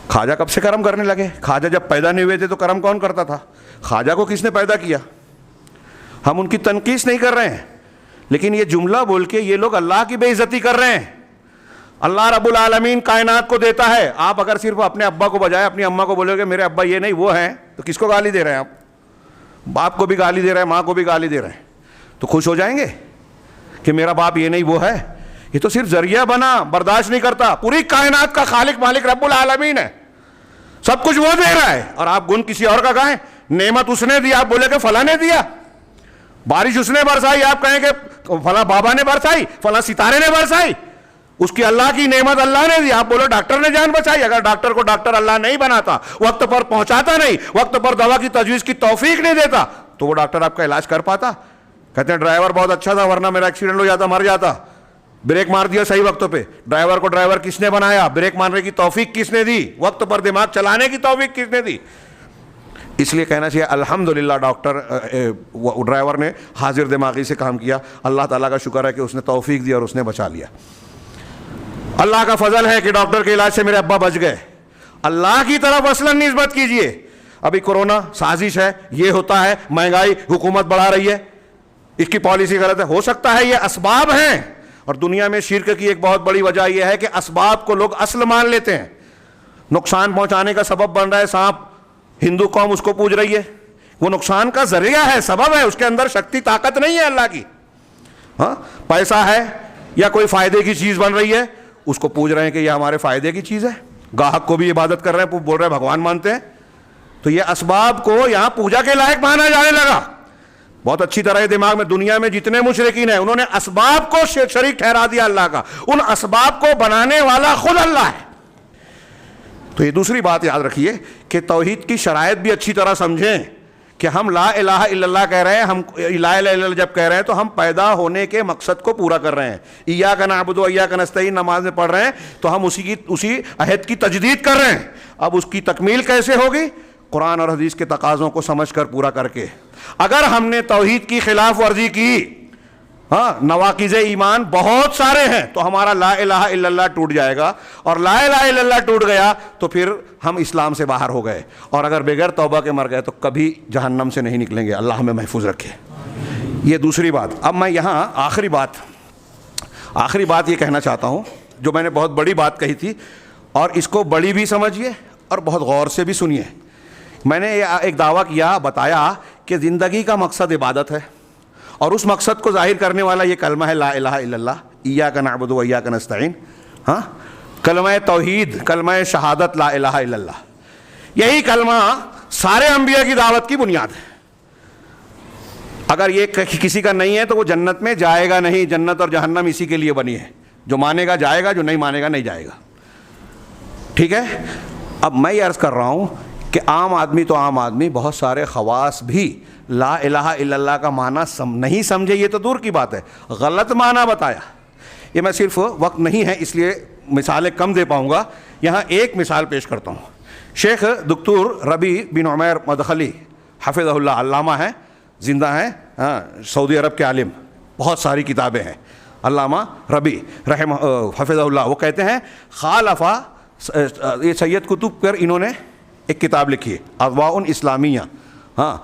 خواجہ کب سے کرم کرنے لگے؟ خواجہ جب پیدا نہیں ہوئے تھے تو کرم کون کرتا تھا؟ خواجہ کو کس نے پیدا کیا؟ ہم ان کی تنقیص نہیں کر رہے ہیں، لیکن یہ جملہ بول کے یہ لوگ اللہ کی بے عزتی کر رہے ہیں۔ اللہ رب العالمین کائنات کو دیتا ہے، آپ اگر صرف اپنے ابا کو بجائے اپنی اماں کو بولو گے میرے ابا یہ نہیں وہ ہیں، تو کس کو گالی دے رہے ہیں آپ؟ باپ کو بھی گالی دے رہے ہیں، ماں کو بھی گالی دے رہے ہیں، تو خوش ہو جائیں گے کہ میرا باپ یہ نہیں وہ ہے؟ یہ تو صرف ذریعہ بنا، برداشت نہیں کرتا۔ پوری کائنات کا خالق مالک رب العالمین ہے، سب کچھ وہ دے رہا ہے، اور آپ گن کسی اور کا گائیں۔ نعمت اس نے دی، آپ بولے کہ فلاں نے دیا۔ بارش اس نے برسائی، آپ کہیں کہ فلاں بابا نے برسائی، فلاں ستارے نے برسائی۔ اس کی اللہ کی نعمت اللہ نے دی، آپ بولو ڈاکٹر نے جان بچائی۔ اگر ڈاکٹر کو ڈاکٹر اللہ نہیں بناتا، وقت پر پہنچاتا نہیں، وقت پر دوا کی تجویز کی توفیق نہیں دیتا، تو وہ ڈاکٹر آپ کا علاج کر پاتا؟ کہتے ہیں ڈرائیور بہت اچھا تھا ورنہ میرا ایکسیڈنٹ ہو جاتا، مر جاتا، بریک مار دیا صحیح وقت پہ۔ ڈرائیور کو ڈرائیور کس نے بنایا؟ بریک مارنے کی توفیق کس نے دی؟ وقت پر دماغ چلانے کی توفیق کس نے دی؟ اس لیے کہنا چاہیے الحمدللہ ڈاکٹر ڈرائیور نے حاضر دماغی سے کام کیا، اللہ تعالیٰ کا شکر ہے کہ اس نے توفیق دی اور اس نے بچا لیا۔ اللہ کا فضل ہے کہ ڈاکٹر کے علاج سے میرے ابا بچ گئے۔ اللہ کی طرف اصلاً نسبت کیجئے۔ ابھی کورونا سازش ہے، یہ ہوتا ہے، مہنگائی حکومت بڑھا رہی ہے، اس کی پالیسی غلط ہے، ہو سکتا ہے یہ اسباب ہیں۔ اور دنیا میں شرک کی ایک بہت بڑی وجہ یہ ہے کہ اسباب کو لوگ اصل مان لیتے ہیں۔ نقصان پہنچانے کا سبب بن رہا ہے سانپ، ہندو قوم اس کو پوج رہی ہے، وہ نقصان کا ذریعہ ہے، سبب ہے، اس کے اندر شکتی طاقت نہیں ہے اللہ کی۔ ہاں، پیسہ ہے یا کوئی فائدے کی چیز بن رہی ہے، اس کو پوج رہے ہیں کہ یہ ہمارے فائدے کی چیز ہے۔ گاہک کو بھی عبادت کر رہے ہیں، بول رہے ہیں بھگوان مانتے ہیں، تو یہ اسباب کو یہاں پوجا کے لائق مانا جانے لگا۔ بہت اچھی طرح یہ دماغ میں دنیا میں جتنے مشرکین ہیں انہوں نے اسباب کو شریک ٹھہرا دیا اللہ کا، ان اسباب کو بنانے والا خود اللہ ہے۔ تو یہ دوسری بات یاد رکھیے کہ توحید کی شرائط بھی اچھی طرح سمجھیں کہ ہم لا الہ الا اللہ کہہ رہے ہیں، ہم لا الہ الا اللہ جب کہہ رہے ہیں تو ہم پیدا ہونے کے مقصد کو پورا کر رہے ہیں۔ ایاک نعبد و ایاک نستعین نماز میں پڑھ رہے ہیں تو ہم اسی عہد کی تجدید کر رہے ہیں۔ اب اس کی تکمیل کیسے ہوگی؟ قرآن اور حدیث کے تقاضوں کو سمجھ کر پورا کر کے۔ اگر ہم نے توحید کی خلاف ورزی کی، ہاں، نواقض ایمان بہت سارے ہیں، تو ہمارا لا الہ الا اللہ ٹوٹ جائے گا، اور لا الہ الا اللہ ٹوٹ گیا تو پھر ہم اسلام سے باہر ہو گئے، اور اگر بغیر توبہ کے مر گئے تو کبھی جہنم سے نہیں نکلیں گے۔ اللہ ہمیں محفوظ رکھے۔ یہ دوسری بات۔ اب میں یہاں آخری بات یہ کہنا چاہتا ہوں، جو میں نے بہت بڑی بات کہی تھی، اور اس کو بڑی بھی سمجھیے اور بہت غور سے بھی سنیے۔ میں نے ایک دعویٰ کیا، بتایا کہ زندگی کا مقصد عبادت ہے، اور اس مقصد کو ظاہر کرنے والا یہ کلمہ ہے لا الہ الا اللہ، ایاک نعبد و ایاک نستعین۔ ہاں، کلمہ توحید، کلمہ شہادت لا الہ الا اللہ، یہی کلمہ سارے انبیاء کی دعوت کی بنیاد ہے۔ اگر یہ کسی کا نہیں ہے تو وہ جنت میں جائے گا نہیں۔ جنت اور جہنم اسی کے لیے بنی ہے، جو مانے گا جائے گا، جو نہیں مانے گا نہیں جائے گا۔ ٹھیک ہے؟ اب میں یہ عرض کر رہا ہوں کہ عام آدمی تو عام آدمی، بہت سارے خواص بھی لا الہ الا اللہ کا معنی نہیں سمجھے، یہ تو دور کی بات ہے، غلط معنی بتایا۔ یہ میں صرف وقت نہیں ہے اس لیے مثالیں کم دے پاؤں گا، یہاں ایک مثال پیش کرتا ہوں۔ شیخ دکتور ربیع بن عمیر مدخلی حفظہ اللہ، علامہ ہیں، زندہ ہیں، سعودی عرب کے عالم، بہت ساری کتابیں ہیں، علامہ ربیع رحمہ حفظہ اللہ۔ وہ کہتے ہیں خالفہ، یہ سید قطب پر انہوں نے ایک کتاب لکھی ہے اضواء اسلامیہ، ہاں،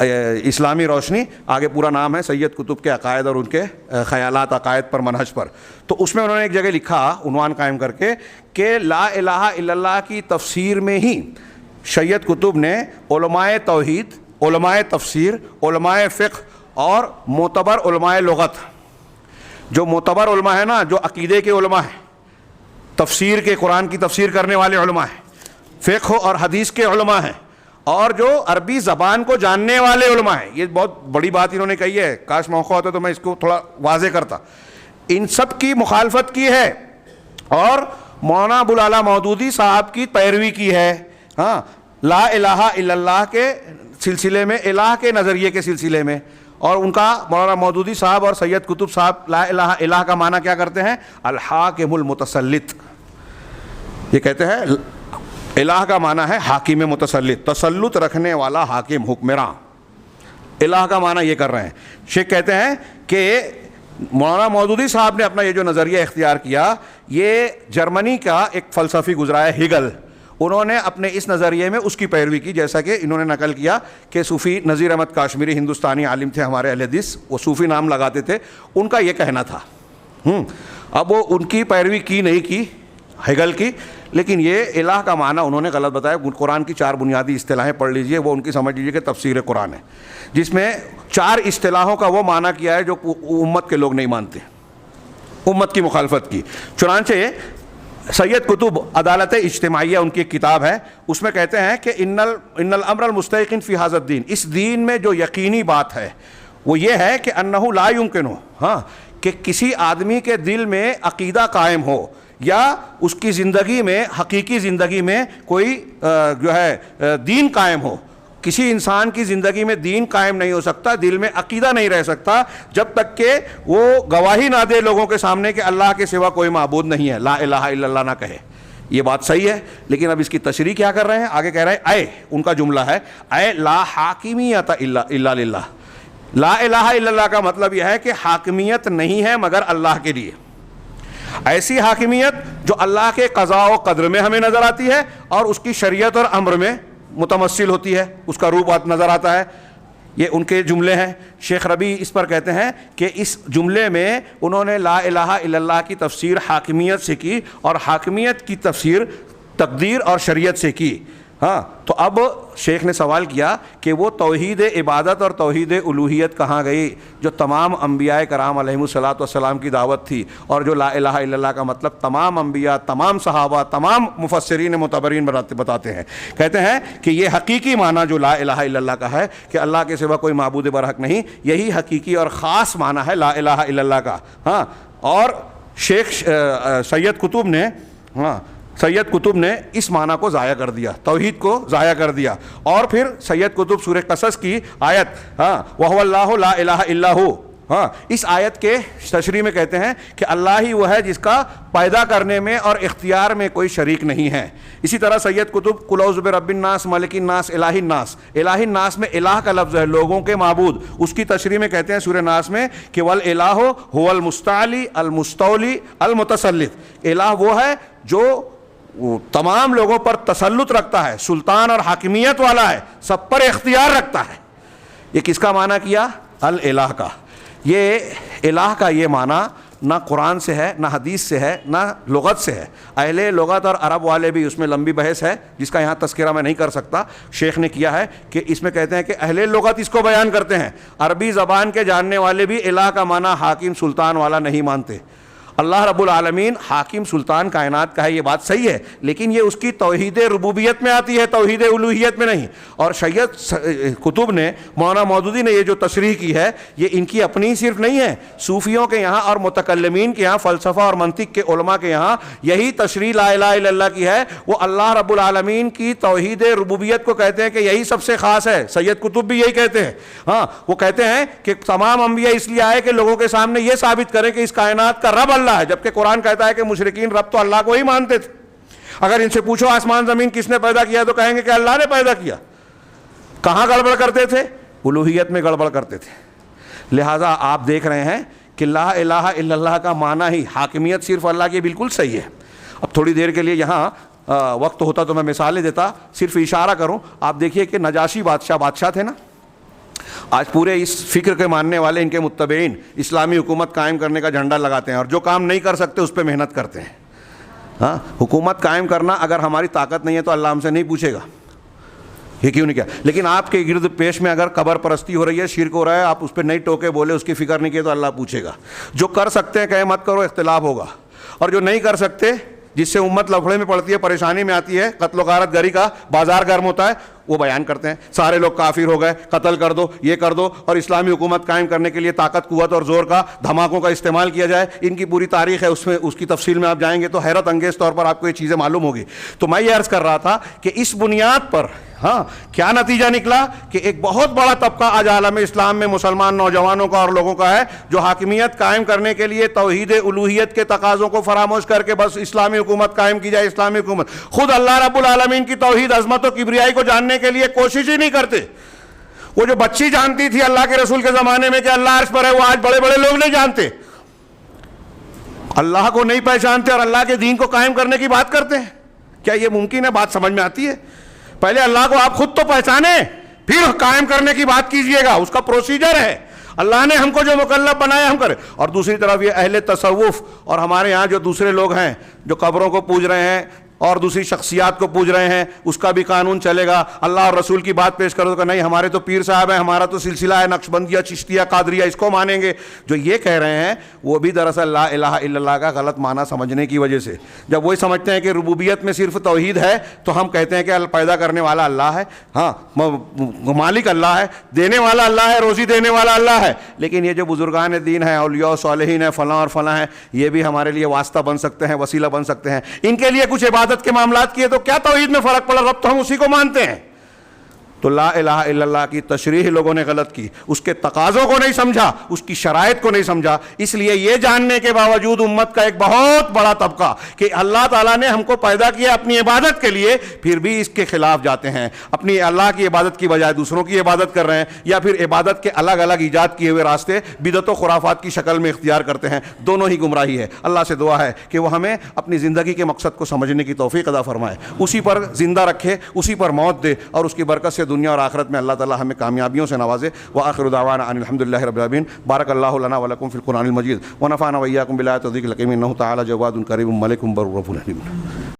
اسلامی روشنی، آگے پورا نام ہے، سید قطب کے عقائد اور ان کے خیالات عقائد پر منہج پر. تو اس میں انہوں نے ایک جگہ لکھا عنوان قائم کر کے کہ لا الہ الا اللہ کی تفسیر میں ہی سید قطب نے علماء توحید، علماء تفسیر، علماء فقہ اور معتبر علماء لغت، جو معتبر علماء ہیں نا، جو عقیدے کے علماء ہیں، تفسیر کے قرآن کی تفسیر کرنے والے علماء ہیں، فقہ اور حدیث کے علماء ہیں، اور جو عربی زبان کو جاننے والے علماء ہیں. یہ بہت بڑی بات انہوں نے کہی ہے، کاش موقع ہوتا تو میں اس کو تھوڑا واضح کرتا. ان سب کی مخالفت کی ہے اور مولانا ابوالعلا مودودی صاحب کی پیروی کی ہے. ہاں، لا الہ الا اللہ کے سلسلے میں، الہ کے نظریے کے سلسلے میں. اور ان کا مولانا مودودی صاحب اور سید قطب صاحب لا الہ، الہ کا معنی کیا کرتے ہیں؟ الحاکم المتسلط. یہ کہتے ہیں الہ کا معنی ہے حاکم متسلط، تسلط رکھنے والا حاکم، حکمراں. الہ کا معنی یہ کر رہے ہیں. شیخ کہتے ہیں کہ مولانا مودودی صاحب نے اپنا یہ جو نظریہ اختیار کیا، یہ جرمنی کا ایک فلسفی گزرا ہے ہیگل، انہوں نے اپنے اس نظریے میں اس کی پیروی کی. جیسا کہ انہوں نے نقل کیا کہ صوفی نذیر احمد کاشمیری ہندوستانی عالم تھے ہمارے اہل حدیث، وہ صوفی نام لگاتے تھے، ان کا یہ کہنا تھا. اب وہ ان کی پیروی کی نہیں کی ہیگل کی، لیکن یہ الہ کا معنی انہوں نے غلط بتایا. قرآن کی 4 بنیادی اصطلاحیں پڑھ لیجئے، وہ ان کی سمجھ لیجئے کہ تفسیر قرآن ہے، جس میں 4 اصطلاحوں کا وہ معنی کیا ہے جو امت کے لوگ نہیں مانتے، امت کی مخالفت کی. چنانچہ سید قطب عدالت اجتماعیہ ان کی ایک کتاب ہے، اس میں کہتے ہیں کہ ان الامر المستیقن فی ھذا الدین، اس دین میں جو یقینی بات ہے وہ یہ ہے کہ انہ لا یمکن، ہاں، کہ کسی آدمی کے دل میں عقیدہ قائم ہو یا اس کی زندگی میں، حقیقی زندگی میں کوئی جو ہے دین قائم ہو. کسی انسان کی زندگی میں دین قائم نہیں ہو سکتا، دل میں عقیدہ نہیں رہ سکتا جب تک کہ وہ گواہی نہ دے لوگوں کے سامنے کہ اللہ کے سوا کوئی معبود نہیں ہے، لا الہ الا اللہ نہ کہے. یہ بات صحیح ہے، لیکن اب اس کی تشریح کیا کر رہے ہیں؟ آگے کہہ رہے ہیں اے، ان کا جملہ ہے اے لا حاکمیت الا للہ. لا الہ الا اللہ کا مطلب یہ ہے کہ حاکمیت نہیں ہے مگر اللہ کے لیے. ایسی حاکمیت جو اللہ کے قضاء و قدر میں ہمیں نظر آتی ہے اور اس کی شریعت اور امر میں متمثل ہوتی ہے، اس کا روپ نظر آتا ہے. یہ ان کے جملے ہیں. شیخ ربیع اس پر کہتے ہیں کہ اس جملے میں انہوں نے لا الہ الا اللہ کی تفسیر حاکمیت سے کی اور حاکمیت کی تفسیر تقدیر اور شریعت سے کی. ہاں، تو اب شیخ نے سوال کیا کہ وہ توحید عبادت اور توحید الوہیت کہاں گئی جو تمام انبیاء کرام علیہم الصلاۃ والسلام کی دعوت تھی، اور جو لا الہ الا اللہ کا مطلب تمام انبیاء، تمام صحابہ، تمام مفسرین معتبرین بتاتے ہیں. کہتے ہیں کہ یہ حقیقی معنی جو لا الہ الا اللہ کا ہے کہ اللہ کے سوا کوئی معبود برحق نہیں، یہی حقیقی اور خاص معنی ہے لا الہ الا اللہ کا. ہاں، اور شیخ سید قطب نے اس معنی کو ضائع کر دیا، توحید کو ضائع کر دیا. اور پھر سید قطب سورہ قصص کی آیت وَهُوَ اللَّهُ لَا إِلَٰهَ إِلَّا هُوَ، اس آیت کے تشریح میں کہتے ہیں کہ اللہ ہی وہ ہے جس کا پیدا کرنے میں اور اختیار میں کوئی شریک نہیں ہے. اسی طرح سید قطب قُلْ أَعُوذُ بِرَبِّ النَّاسِ مَلِكِ النَّاسِ إِلَٰهِ النَّاسِ، الہ الناس میں الہ کا لفظ ہے، لوگوں کے معبود. اس کی تشریح میں کہتے ہیں سورہ ناس میں کہ وَالْإِلَٰهُ هُوَ الْمُسْتَعْلِي الْمُسْتَوْلِي الْمُتَسَلِّطُ، الہ وہ ہے جو تمام لوگوں پر تسلط رکھتا ہے، سلطان اور حاکمیت والا ہے، سب پر اختیار رکھتا ہے. یہ کس کا معنی کیا؟ الہ کا. یہ الہ کا یہ معنی نہ قرآن سے ہے، نہ حدیث سے ہے، نہ لغت سے ہے. اہل لغت اور عرب والے بھی اس میں لمبی بحث ہے جس کا یہاں تذکرہ میں نہیں کر سکتا. شیخ نے کیا ہے کہ اس میں کہتے ہیں کہ اہل لغت اس کو بیان کرتے ہیں، عربی زبان کے جاننے والے بھی الہ کا معنی حاکم سلطان والا نہیں مانتے. اللہ رب العالمین حاکم سلطان کائنات کا ہے، یہ بات صحیح ہے، لیکن یہ اس کی توحید ربوبیت میں آتی ہے، توحید الوہیت میں نہیں. اور سید قطب نے، مولانا مودودی نے یہ جو تشریح کی ہے یہ ان کی اپنی صرف نہیں ہے، صوفیوں کے یہاں اور متکلمین کے یہاں، فلسفہ اور منطق کے علماء کے یہاں یہی تشریح لا الہ الا اللہ کی ہے. وہ اللہ رب العالمین کی توحید ربوبیت کو کہتے ہیں کہ یہی سب سے خاص ہے. سید قطب بھی یہی کہتے ہیں. ہاں، وہ کہتے ہیں کہ تمام انبیاء اس لیے آئے کہ لوگوں کے سامنے یہ ثابت کریں کہ اس کائنات کا رب اللہ ہے، جبکہ قرآن کہتا ہے کہ مشرکین رب تو اللہ کو ہی مانتے تھے. اگر ان سے پوچھو آسمان زمین کس نے پیدا کیا تو کہیں گے کہ اللہ نے پیدا کیا. کہاں گڑبڑ کرتے تھے؟ الوہیت میں گڑبڑ کرتے تھے. لہٰذا آپ دیکھ رہے ہیں کہ لا الہ الا اللہ کا معنی ہی حاکمیت صرف اللہ کی بالکل صحیح ہے. اب تھوڑی دیر کے لیے یہاں وقت ہوتا تو میں مثالیں دیتا، صرف اشارہ کروں. آپ دیکھیے کہ نجاشی بادشاہ تھے نا، آج پورے اس فکر کے ماننے والے، ان کے متبعین اسلامی حکومت قائم کرنے کا جھنڈا لگاتے ہیں، اور جو کام نہیں کر سکتے اس پہ محنت کرتے ہیں. ہاں، حکومت قائم کرنا اگر ہماری طاقت نہیں ہے تو اللہ ہم سے نہیں پوچھے گا یہ کیوں نہیں کیا. لیکن آپ کے گرد پیش میں اگر قبر پرستی ہو رہی ہے، شرک ہو رہا ہے، آپ اس پہ نہیں ٹوکے بولے، اس کی فکر نہیں کیے تو اللہ پوچھے گا. جو کر سکتے ہیں کہے مت کرو، اختلاف ہوگا. اور جو نہیں کر سکتے، جس سے امت لفڑے میں پڑتی ہے، پریشانی میں آتی ہے، قتل و غارت گری کا بازار گرم ہوتا ہے، وہ بیان کرتے ہیں سارے لوگ کافر ہو گئے، قتل کر دو، یہ کر دو، اور اسلامی حکومت قائم کرنے کے لیے طاقت، قوت اور زور کا، دھماکوں کا استعمال کیا جائے. ان کی پوری تاریخ ہے، اس میں اس کی تفصیل میں آپ جائیں گے تو حیرت انگیز طور پر آپ کو یہ چیزیں معلوم ہوگی. تو میں یہ عرض کر رہا تھا کہ اس بنیاد پر ہاں کیا نتیجہ نکلا کہ ایک بہت بڑا طبقہ آج عالم اسلام میں مسلمان نوجوانوں کا اور لوگوں کا ہے جو حاکمیت قائم کرنے کے لیے توحید الوہیت کے تقاضوں کو فراموش کر کے بس اسلامی حکومت قائم کی جائے، اسلامی حکومت. خود اللہ رب العالمین کی توحید، عظمت و کبریائی کو جاننے کے لیے کوشش ہی نہیں کرتے. وہ جو بچی جانتی تھی اللہ کے رسول کے زمانے میں کہ اللہ عرش پر ہے، وہ آج بڑے بڑے لوگ نہیں جانتے، اللہ کو نہیں پہچانتے اور اللہ کے دین کو قائم کرنے کی بات کرتے ہیں. کیا یہ ممکن ہے؟ بات سمجھ میں آتی ہے؟ پہلے اللہ کو آپ خود تو پہچانیں، پھر قائم کرنے کی بات کیجئے گا. اس کا پروسیجر ہے. اللہ نے ہم کو جو مکلف بنایا ہم کریں. اور دوسری طرف یہ اہل تصوف اور ہمارے یہاں جو دوسرے لوگ ہیں جو قبروں کو پوج رہے ہیں اور دوسری شخصیات کو پوج رہے ہیں، اس کا بھی قانون چلے گا. اللہ اور رسول کی بات پیش کرو تو نہیں، ہمارے تو پیر صاحب ہیں، ہمارا تو سلسلہ ہے نقشبندیہ، چشتیہ، قادریہ، اس کو مانیں گے. جو یہ کہہ رہے ہیں وہ بھی دراصل لا الہ الا اللہ کا غلط معنی سمجھنے کی وجہ سے. جب وہی سمجھتے ہیں کہ ربوبیت میں صرف توحید ہے تو ہم کہتے ہیں کہ پیدا کرنے والا اللہ ہے، ہاں مالک اللہ ہے، دینے والا اللہ ہے، روزی دینے والا اللہ ہے. لیکن یہ جو بزرگان دین ہیں، اولیاء و صالحین ہیں، فلاں اور فلاں ہیں، یہ بھی ہمارے لیے واسطہ بن سکتے ہیں، وسیلہ بن سکتے ہیں. ان کے لیے کچھ عبادت کے معاملات کیے تو کیا توحید میں فرق پڑا؟ رب تو ہم اسی کو مانتے ہیں. تو لا الہ الا اللہ کی تشریح لوگوں نے غلط کی، اس کے تقاضوں کو نہیں سمجھا، اس کی شرائط کو نہیں سمجھا. اس لیے یہ جاننے کے باوجود امت کا ایک بہت بڑا طبقہ کہ اللہ تعالیٰ نے ہم کو پیدا کیا اپنی عبادت کے لیے، پھر بھی اس کے خلاف جاتے ہیں، اپنی اللہ کی عبادت کی بجائے دوسروں کی عبادت کر رہے ہیں، یا پھر عبادت کے الگ الگ ایجاد کیے ہوئے راستے بدعت و خرافات کی شکل میں اختیار کرتے ہیں. دونوں ہی گمراہی ہے. اللہ سے دعا ہے کہ وہ ہمیں اپنی زندگی کے مقصد کو سمجھنے کی توفیق عطا فرمائے، اسی پر زندہ رکھے، اسی پر موت دے، اور اس کی برکت سے دنیا اور آخرت میں اللہ تعالیٰ ہمیں کامیابیوں سے نوازے. وآخر دعوانا ان الحمدللہ رب العالمین. بارک اللہ لنا ولکم فی القرآن المجید ونفعنا وإیاکم بالآیات والذکر الحکیم انہ تعالی جواد کریم ملک بر رؤوف رحیم.